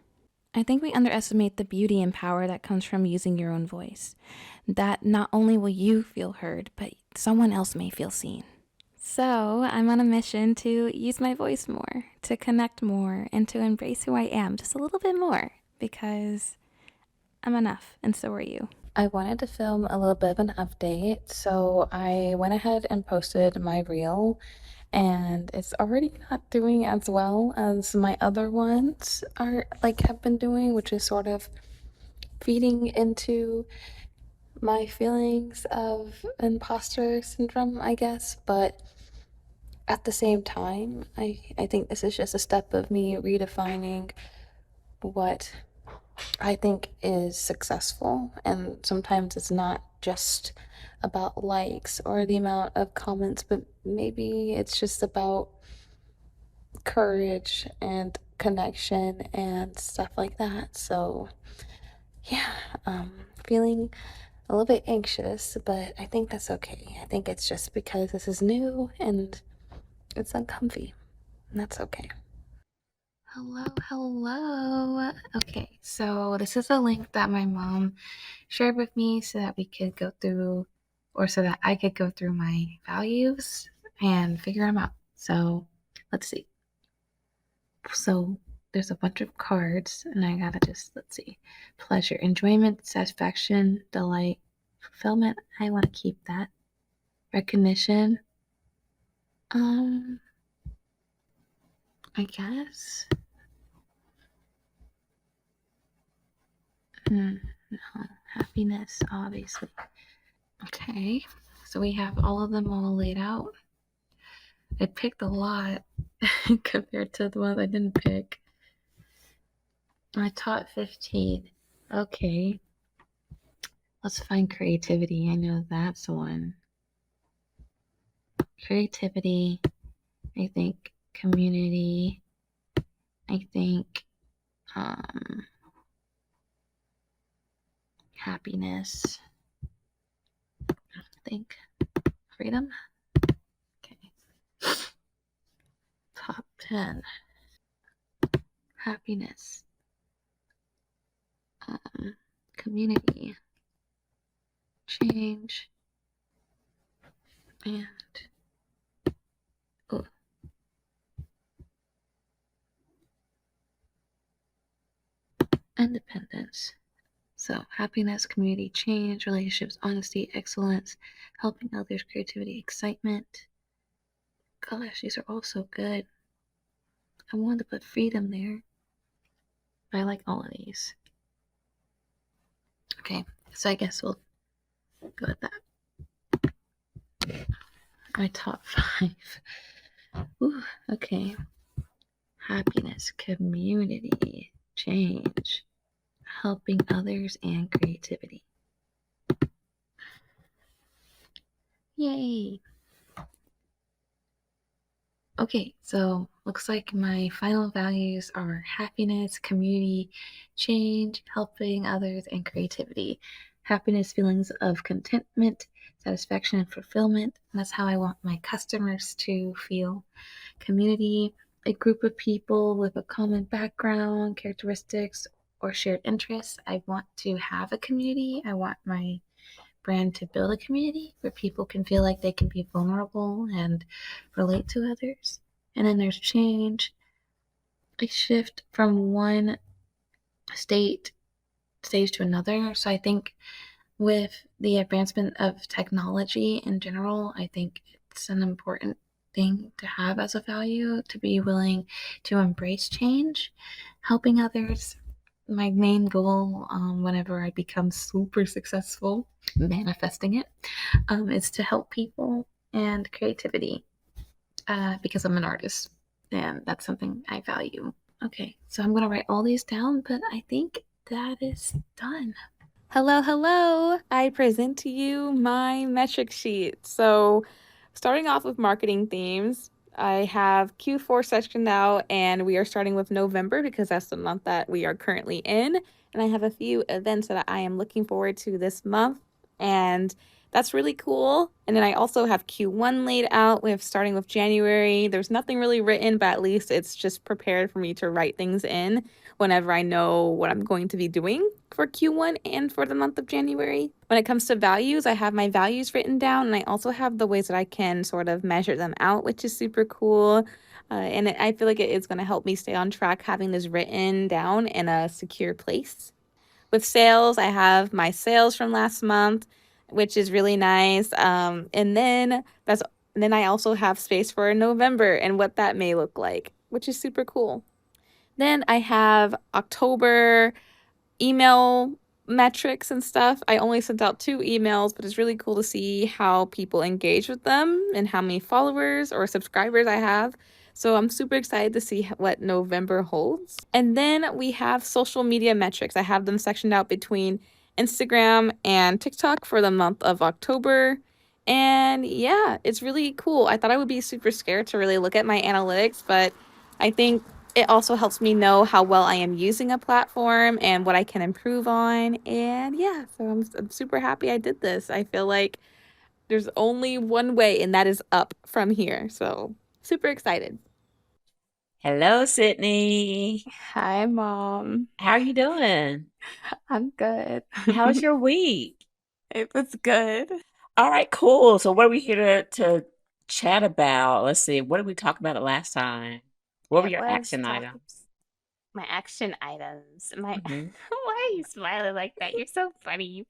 D: I think we underestimate the beauty and power that comes from using your own voice. That not only will you feel heard, but someone else may feel seen. So I'm on a mission to use my voice more, to connect more, and to embrace who I am just a little bit more, because I'm enough, and so are you. I wanted to film a little bit of an update, so I went ahead and posted my reel, and it's already not doing as well as my other ones have been doing, which is sort of feeding into my feelings of imposter syndrome, I guess. But at the same time, I think this is just a step of me redefining what I think is successful. And sometimes it's not just about likes or the amount of comments, but maybe it's just about courage and connection and stuff like that. So, yeah, feeling a little bit anxious, but I think that's okay. I think it's just because this is new and it's uncomfy, and that's okay. Hello, hello. Okay, so this is a link that my mom shared with me so that we could go through, or so that I could go through my values and figure them out. So let's see. So there's a bunch of cards, and I gotta just, let's see. Pleasure, enjoyment, satisfaction, delight, fulfillment. I want to keep that. Recognition. I guess. No. Happiness, obviously. Okay. So we have all of them all laid out. I picked a lot compared to the ones I didn't pick. I taught 15. Okay. Let's find creativity. I know that's one. Creativity. I think community. I think happiness. I think freedom. Okay. Top 10. Happiness. Community. Change. And independence. So happiness, community, change, relationships, honesty, excellence, helping others, creativity, excitement. Gosh, these are all so good. I wanted to put freedom there. But I like all of these. Okay, so I guess we'll go with that. My top 5. Ooh, okay. Happiness, community, change, helping others, and creativity. Yay! Okay, so looks like my final values are happiness, community, change, helping others, and creativity. Happiness, feelings of contentment, satisfaction, and fulfillment. And that's how I want my customers to feel. Community, a group of people with a common background, characteristics, or shared interests. I want to have a community. I want my brand to build a community where people can feel like they can be vulnerable and relate to others. And then there's change, a shift from one stage to another. So I think with the advancement of technology in general, I think it's an important thing to have as a value, to be willing to embrace change, helping others. My main goal, whenever I become super successful, manifesting it, is to help people, and creativity, because I'm an artist and that's something I value. Okay, so I'm gonna write all these down, but I think that is done. Hello, hello. I present to you my metric sheet. So, starting off with marketing themes, I have Q4 section now, and we are starting with November because that's the month that we are currently in. And I have a few events that I am looking forward to this month, and that's really cool. And then I also have Q1 laid out with starting with January. There's nothing really written, but at least it's just prepared for me to write things in whenever I know what I'm going to be doing for Q1 and for the month of January. When it comes to values, I have my values written down, and I also have the ways that I can sort of measure them out, which is super cool. I feel like it is going to help me stay on track having this written down in a secure place. With sales, I have my sales from last month, which is really nice. And then I also have space for November and what that may look like, which is super cool. Then I have October email metrics and stuff. I only sent out 2 emails, but it's really cool to see how people engage with them and how many followers or subscribers I have. So I'm super excited to see what November holds. And then we have social media metrics. I have them sectioned out between Instagram and TikTok for the month of October. And yeah, it's really cool. I thought I would be super scared to really look at my analytics, but I think it also helps me know how well I am using a platform and what I can improve on. And yeah, so I'm super happy I did this. I feel like there's only one way, and that is up from here. So super excited.
C: Hello, Sydney.
F: Hi, Mom.
C: How are you doing?
F: I'm good.
C: How's your week?
F: It was good.
C: All right, cool. So what are we here to chat about? Let's see. What did we talk about it last time? What were
F: It
C: your
F: was
C: action
F: talking
C: items?
F: my action items. My
C: Hmm.
F: Why are you smiling like that? You're so funny.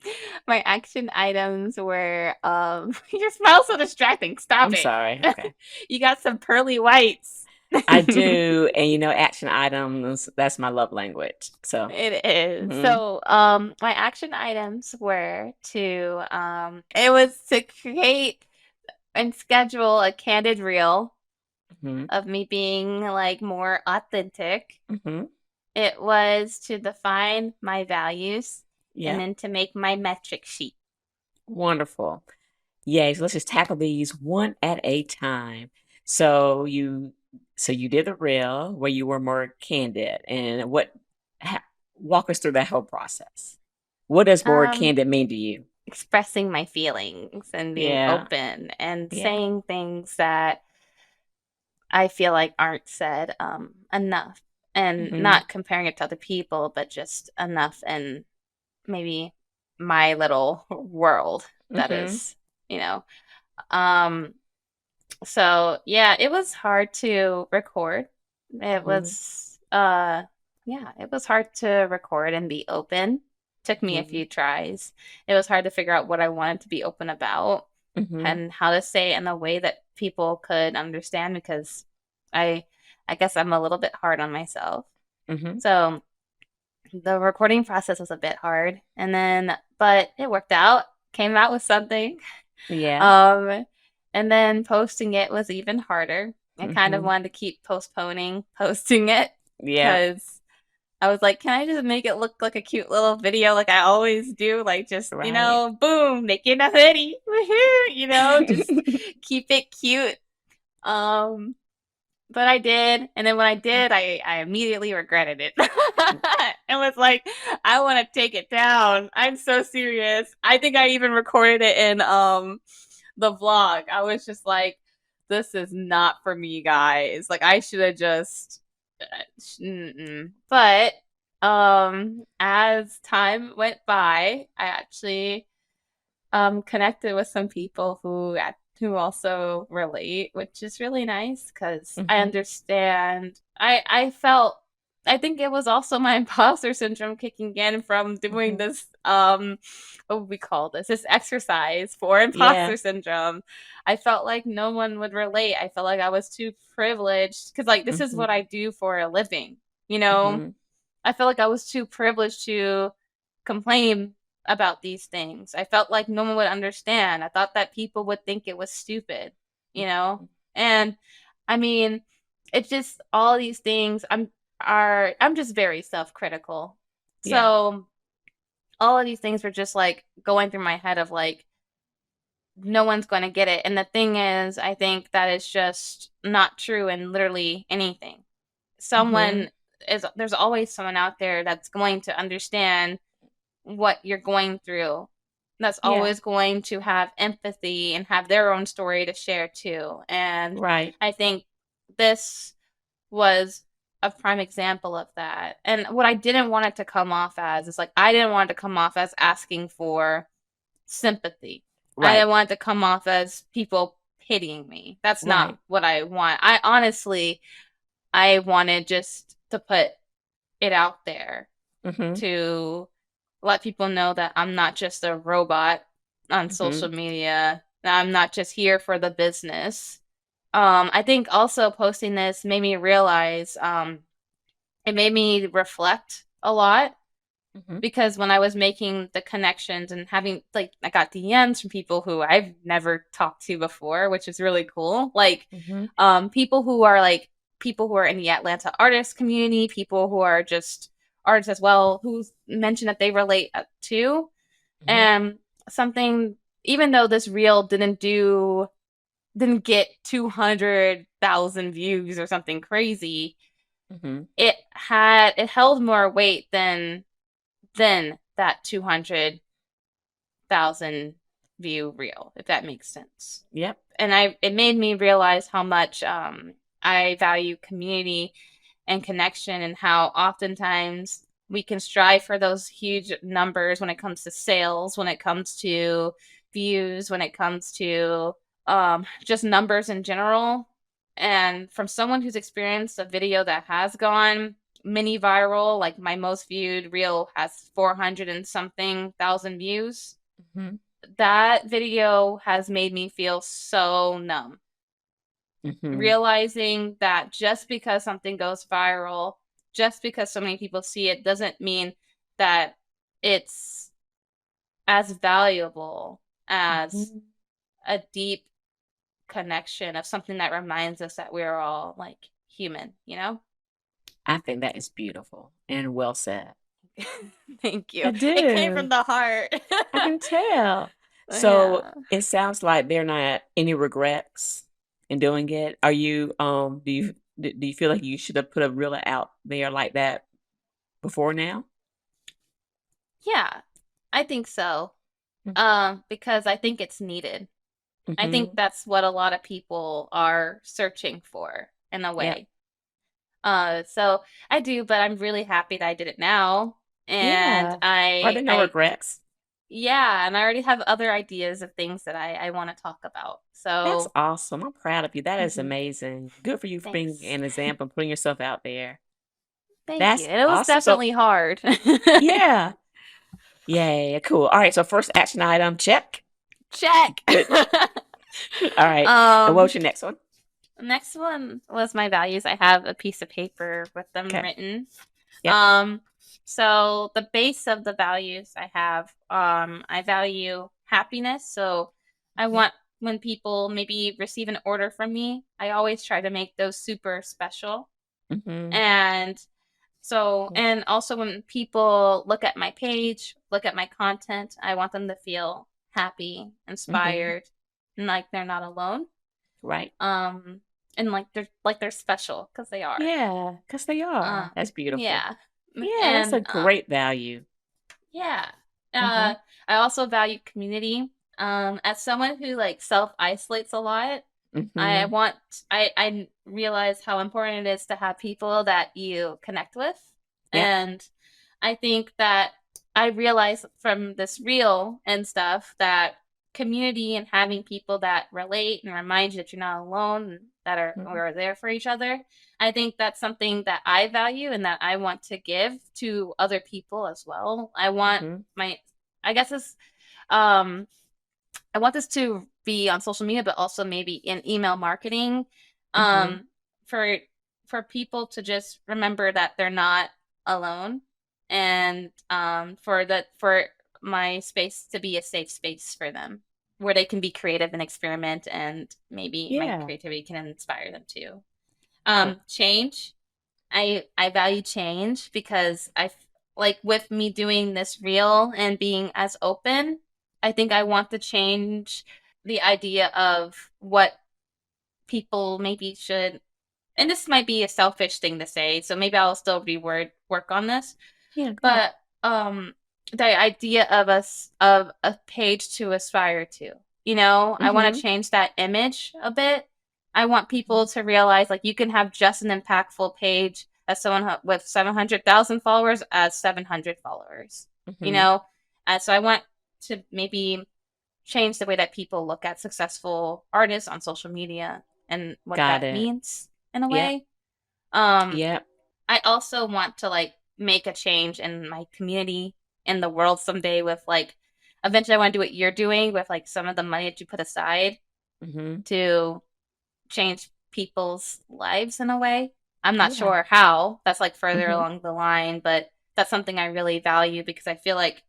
F: My action items were your smile's so distracting. Stop
C: I'm
F: it.
C: sorry. Okay.
F: You got some pearly whites.
C: I do, and action items, that's my love language. So,
F: It is.
C: hmm
F: So, my action items were to it was to create and schedule a candid reel
C: hmm
F: of me being like more authentic.
C: hmm
F: It was to define my values and
C: Yeah,
F: then to make my metric sheet.
C: wonderful. Yay, so let's just tackle these one at a time. So you did the reel where you were more candid, and walk us through that whole process. What does more
F: Um,
C: candid mean to you?
F: Expressing my feelings and being
C: Yeah,
F: open and
C: yeah.
F: saying things that I feel like aren't said enough and
C: hmm
F: not comparing it to other people, but just enough in maybe my little world that
C: hmm
F: is, you know. Um, So yeah, it was hard to record. It
C: hmm
F: was yeah, it was hard to record and be open. Took me a
C: hmm
F: few tries. It was hard to figure out what I wanted to be open about
C: hmm
F: and how to say it in a way that people could understand because I I guess I'm a little bit hard on myself.
C: hmm
F: So the recording process was a bit hard and then but it worked out. Came out with something.
C: Yeah.
F: Um, and then posting it was even harder. I kind of
C: hmm
F: wanted to keep postponing posting it
C: Yeah.
F: because I was like, can I just make it look like a cute little video like I always do? Like just,
C: Right.
F: boom, making a hoodie. Woohoo, just keep it cute. Um, but I did, and then when I did, I immediately regretted it. And was like, I want to take it down. I'm so serious. I think I even recorded it in the vlog. I was just like, this is not for me, guys. Like I should have just mm-mm. But as time went by, I actually connected with some people who also relate, which is really nice because I
C: hmm
F: understand. I felt I think it was also my imposter syndrome kicking in from doing
C: hmm
F: this what would we call this exercise for
C: Yeah.
F: imposter syndrome. I felt like no one would relate. I felt like I was too privileged because like this is
C: hmm
F: what I do for a living, you know?
C: hmm
F: I felt like I was too privileged to complain about these things. I felt like no one would understand. I thought that people would think it was stupid, you know? And I mean, it's just all these things I'm just very self-critical.
C: Yeah.
F: So all of these things were just like going through my head of like, no one's going to get it. And the thing is, I think that is just not true in literally anything.
C: Mm-hmm.
F: There's always someone out there that's going to understand what you're going through. That's
C: Yeah.
F: always going to have empathy and have their own story to share too. And
C: Right.
F: I think this was a prime example of that. And what I didn't want it to come off as is like, I didn't want it to come off as asking for sympathy. I
C: Right.
F: didn't want it to come off as people pitying me. That's not
C: Right.
F: what I want. I wanted just to put it out there
C: Mm-hmm.
F: to let people know that I'm not just a robot on
C: Mm-hmm.
F: social media, that I'm not just here for the business. I think also posting this made me realize, it made me reflect a lot
C: Mm-hmm.
F: because when I was making the connections and having like I got DMs from people who I've never talked to before, which is really cool. Like
C: Mm-hmm.
F: people who are in the Atlanta artist community, people who are just artists as well, who mention that they relate to.
C: Mm-hmm.
F: And something, even though this reel didn't get 200,000 views or something crazy,
C: Mm-hmm.
F: it held more weight than that 200,000 view reel, if that makes sense.
C: Yep.
F: And it made me realize how much I value community and connection, and how oftentimes we can strive for those huge numbers when it comes to sales, when it comes to views, when it comes to just numbers in general. And from someone who's experienced a video that has gone mini viral, like my most viewed reel has 400 and something thousand views,
C: Mm-hmm.
F: that video has made me feel so numb.
C: Mm-hmm.
F: Realizing that just because something goes viral, just because so many people see it, doesn't mean that it's as valuable as
C: Mm-hmm.
F: a deep connection of something that reminds us that we're all like human, you know?
C: I think that is beautiful and well said.
F: Thank
C: I
F: you. It came from
C: do.
F: the heart.
C: I can tell. So
F: Yeah.
C: it sounds like there are not any regrets in doing it. Are you do you feel like you should have put a reel out there like that before now?
F: Yeah, I think so. Because I think it's needed. I think
C: Mm-hmm.
F: that's what a lot of people are searching for in a
C: Yep.
F: way. So I do, but I'm really happy that I did it now. And
C: Yeah. Are there no regrets?
F: yeah, and I already have other ideas of things that I want to talk about.
C: That's
F: So,
C: awesome. I'm proud of you. That is
F: mhm,
C: amazing. Good for you for being
F: thanks.
C: an example and putting yourself out there.
F: Thank you.
C: That's
F: And it was
C: awesome. So
F: definitely hard.
C: yeah. Yay. Cool. All right. So first action item, check.
F: Check.
C: Good. All right. And what
F: um,
C: was your next one?
F: Next one was my values. I have a piece of paper with them
C: Okay.
F: written.
C: Yep.
F: Um, so the base of the values I have, I value happiness. So I
C: Mm-hmm.
F: want when people maybe receive an order from me, I always try to make those super special.
C: Mm-hmm.
F: And so, and also when people look at my page, look at my content, I want them to feel happy,
C: Mm-hmm.
F: inspired, and like they're not alone.
C: Right.
F: Um, and like they're special because they are.
C: Yeah, because they are. That's beautiful.
F: Yeah.
C: Yeah, that's a
F: And
C: great value.
F: yeah.
C: Mm-hmm.
F: I also value community. As someone who like self-isolates a lot, I
C: Mm-hmm.
F: want I realize how important it is to have people that you connect with.
C: Yep.
F: And I think that I realized from this reel and stuff that community and having people that relate and remind you that you're not alone and that
C: Mm-hmm.
F: are there for each other. I think that's something that I value and that I want to give to other people as well.
C: Mm-hmm.
F: I guess it's um I want this to be on social media, but also maybe in email marketing,
C: Mm-hmm.
F: um, for people to just remember that they're not alone, and for my space to be a safe space for them, where they can be creative and experiment, and maybe my
C: Yeah.
F: creativity can inspire them too.
C: Cool.
F: Change. I value change because like with me doing this reel and being as open, I think I want to change the idea of what people maybe should, and this might be a selfish thing to say, so maybe I'll still work on this,
C: Yeah, go ahead.
F: but the idea of a page to aspire to, I want to
C: Mm-hmm.
F: change that image a bit. I want people to realize like you can have just an impactful page as someone with 700,000 followers as 700 followers, you
C: Mm-hmm.
F: know so I want to maybe change the way that people look at successful artists on social media and what
C: Got
F: that
C: it.
F: means in a
C: Yep.
F: way. um
C: Yep.
F: I also want to like make a change in my community, in the world someday, with like eventually I want to do what you're doing with like some of the money that you put aside
C: Mm-hmm.
F: to change people's lives in a way. I'm not
C: Yeah.
F: sure how. That's like further
C: Mm-hmm.
F: along the line, but that's something I really value because I feel like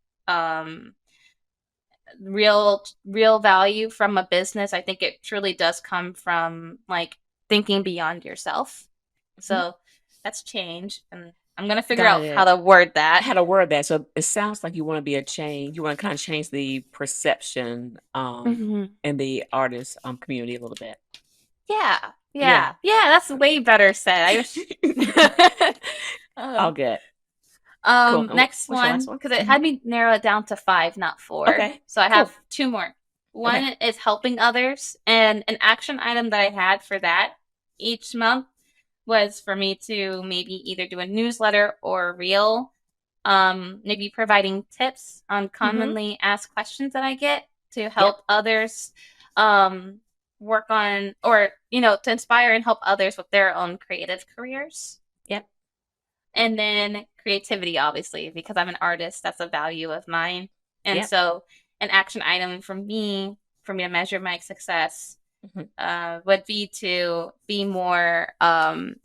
F: real value from a business, I think it truly does come from like thinking beyond yourself.
C: Mm-hmm.
F: So that's change, and I'm gonna figure
C: Got
F: out how
C: it.
F: to word that.
C: How to word that. So it sounds like you want to be a change. You want to kind of change the perception
F: Hmm.
C: in the artist community a little bit.
F: Yeah,
C: Yeah.
F: yeah. That's way better said. I wish.
C: All
F: um,
C: good. Cool. And
F: Next
C: what's your last
F: one,
C: one?
F: because it
C: Mhm.
F: had me narrow it down to five, not four.
C: Okay.
F: So I have
C: Cool.
F: two more. One
C: Okay.
F: is helping others, and an action item that I had for that each month was for me to maybe either do a newsletter or a reel, maybe providing tips on
C: Mm-hmm.
F: commonly asked questions that I get to
C: Yep.
F: help others um, work on, or, to inspire and help others with their own creative careers.
C: Yep.
F: And then creativity, obviously, because I'm an artist, that's a value of mine. And
C: Yep.
F: so, an action item for me to measure my success,
C: Mm-hmm.
F: would be to be more,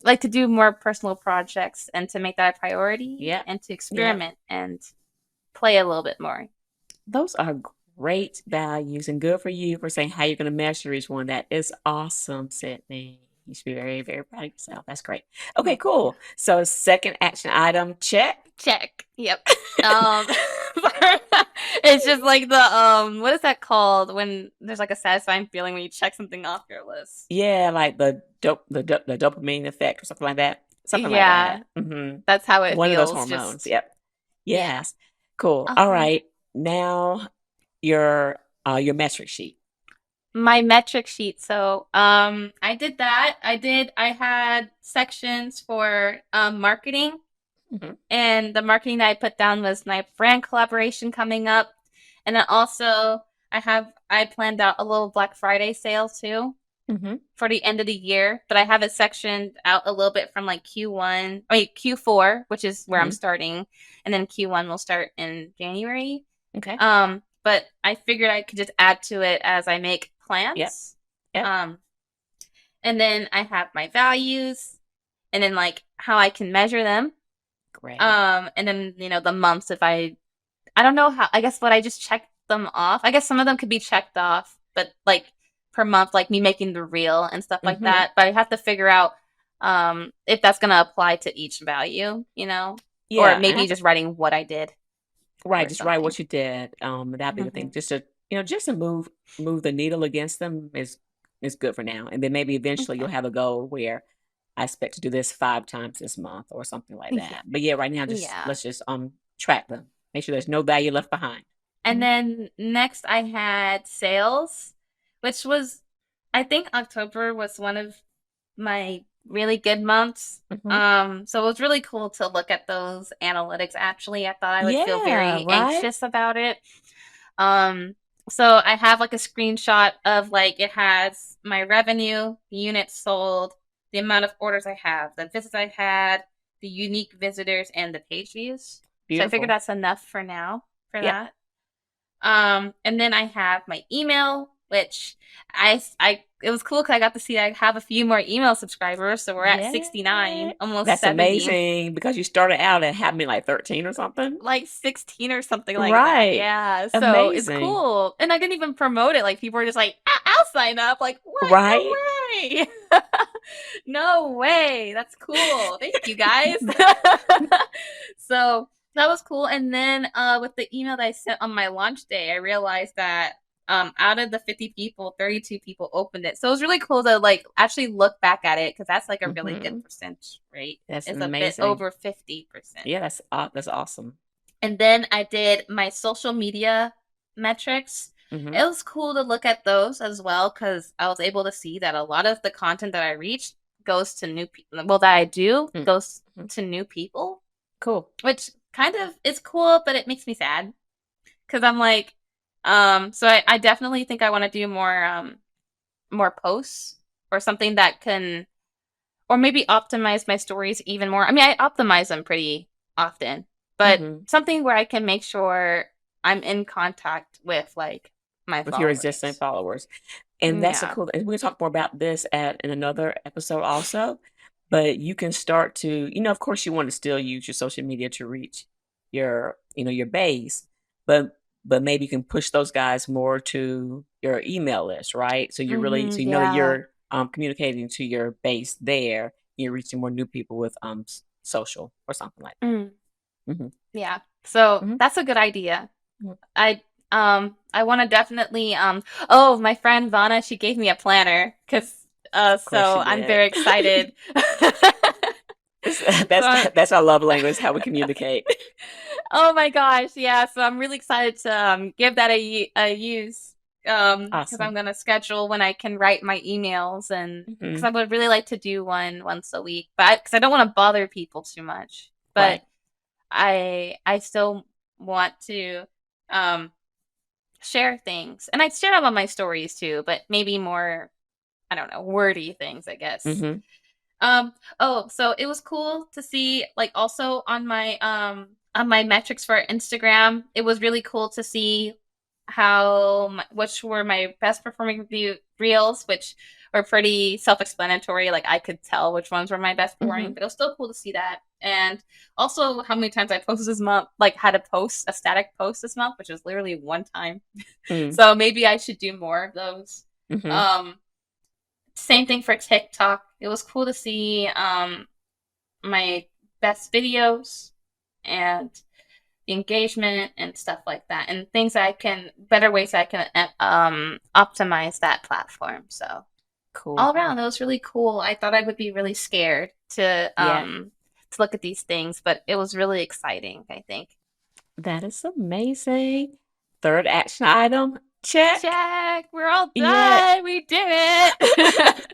F: like to do more personal projects and to make that a priority
C: Yep.
F: and to
C: Yep.
F: experiment and play a little bit more.
C: Those are great values and good for you for saying how you're going to measure each one. That is awesome, Sydney. You should be very, very proud of yourself. That's great. Okay,
F: Thank you.
C: cool. So, second action item, check.
F: Check. Yep. Um, it's just like the what is that called when there's like a satisfying feeling when you check something off your list?
C: Yeah, like the dopamine effect or something like that. Something like
F: Yeah,
C: that. Mm-hmm.
F: that's how it
C: One of those
F: feels.
C: hormones.
F: Just
C: Yep.
F: yeah.
C: Yes. Cool. All
F: Um,
C: right. Now your metric sheet.
F: my metric sheet. So, I did that. I had sections for marketing,
C: Hmm.
F: and the marketing that I put down was my brand collaboration coming up, and then also I planned out a little Black Friday sale too
C: Hmm.
F: for the end of the year, but I have it sectioned out a little bit from like Q1, I mean Q4, which is where I'm
C: Hmm.
F: starting, and then Q1 will start in January.
C: Okay.
F: But I figured I could just add to it as I make
C: Yep.
F: plans.
C: Yep.
F: Um, and then I have my values, and then like how I can measure them.
C: Great.
F: And then the months, if I don't know how, I guess, but I just checked them off. I guess some of them could be checked off, but like per month, like me making the reel and stuff like
C: Hmm.
F: that. But I have to figure out if that's gonna apply to each value, or
C: Yeah, and
F: maybe just writing what I did
C: right,
F: or
C: just write
F: something.
C: what you did. That'd be the thing.
F: Hmm.
C: Just to move the needle against them is good for now. And then maybe eventually you'll
F: Okay.
C: have a goal where I expect to do this 5 times this month or something like
F: Yeah.
C: that. But yeah, right now just
F: Yeah.
C: let's just track them. Make sure there's no value left behind.
F: And
C: Mhm.
F: then next I had sales, which was, I think October was one of my really good months.
C: Mhm.
F: So it was really cool to look at those analytics. Actually, I thought I would feel
C: Yeah,
F: very
C: right?
F: anxious about it. Um, so I have like a screenshot of like it has my revenue, the units sold, the amount of orders I have, the visits I had, the unique visitors, and the page views. So I figured
C: Beautiful.
F: that's enough for now for
C: Yep.
F: that. And then I have my email, which it was cool because I got to see I have a few more email subscribers, so we're at
C: Yeah.
F: 69, almost
C: That's
F: 70,
C: amazing because you started out at having like 13 or something.
F: like 16 or something like that.
C: Right.
F: Yeah, so it's
C: Amazing.
F: cool, and I didn't even promote it. Like people were just like, I'll sign up." Like, what?
C: Right?
F: No way! No way! That's cool. Thank you guys. So that was cool. And then with the email that I sent on my launch day, I realized that out of the 50 people, 32 people opened it. So it was really cool to like actually look back at it because that's like a really good percentage rate.
C: That's
F: It's
C: amazing.
F: a bit over 50%.
C: Yeah, that's awesome.
F: And then I did my social media metrics.
C: Mm-hmm.
F: It was cool to look at those as well because I was able to see that a lot of the content that I reached goes to new people. Well, that I do goes to new people.
C: Cool.
F: Which kind of is cool, but it makes me sad because I'm like, so I definitely think I want to do more posts or something that can, or maybe optimize my stories even more. I mean, I optimize them pretty often, but something where I can make sure I'm in contact with like my
C: with
F: followers.
C: your existing followers. And that's a cool, and we'll talk more about this in another episode also. But you can start to, of course you want to still use your social media to reach your, your base, but maybe you can push those guys more to your email list, right? So you're really, so you know that you're communicating to your base there. You're reaching more new people with social or something like that.
F: Yeah. So that's a good idea. I want to definitely oh, my friend Vana, she gave me a planner because so I'm very excited.
C: That's our love language, how we communicate.
F: Oh my gosh, yeah. So I'm really excited to give that a use because
C: Awesome.
F: I'm gonna schedule when I can write my emails and because I would really like to do one once a week, but because I don't want to bother people too much, but I still want to share things, and I share them on my stories too, but maybe more, I don't know, wordy things, I guess. Oh, so it was cool to see, like, also on my metrics for Instagram, it was really cool to see which were my best performing reels, which were pretty self-explanatory. Like I could tell which ones were my best performing, but it was still cool to see that. And also how many times I posted this month, like had to post a static post this month, which was literally one time. So maybe I should do more of those. Same thing for TikTok. It was cool to see my best videos and the engagement and stuff like that, and better ways I can optimize that platform. So
C: cool.
F: All around, it was really cool. I thought I would be really scared to look at these things, but it was really exciting, I think.
C: That is amazing. Third action item. Check.
F: We're all done. Yeah. We did it.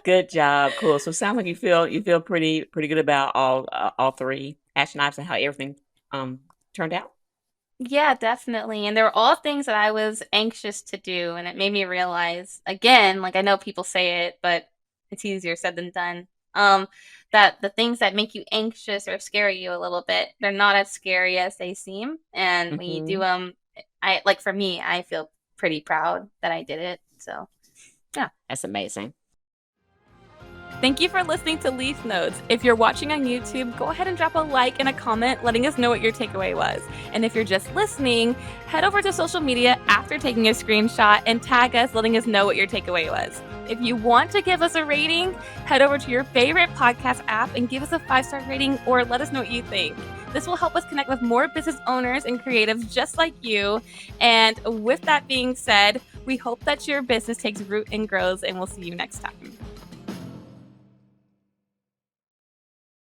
C: Good job. Cool. So it sounds like you feel pretty good about all three action items and how everything turned out.
F: Yeah, definitely. And they were all things that I was anxious to do, and it made me realize again, like I know people say it, but it's easier said than done. That the things that make you anxious or scare you a little bit, they're not as scary as they seem. And when you do them, for me, I feel pretty proud that I did it. So, yeah.
C: That's amazing.
F: Thank you for listening to Leaf Notes. If you're watching on YouTube, go ahead and drop a like and a comment letting us know what your takeaway was. And if you're just listening, head over to social media after taking a screenshot and tag us letting us know what your takeaway was. If you want to give us a rating, head over to your favorite podcast app and give us a 5-star rating or let us know what you think. This will help us connect with more business owners and creatives just like you. And with that being said, we hope that your business takes root and grows, and we'll see you next time.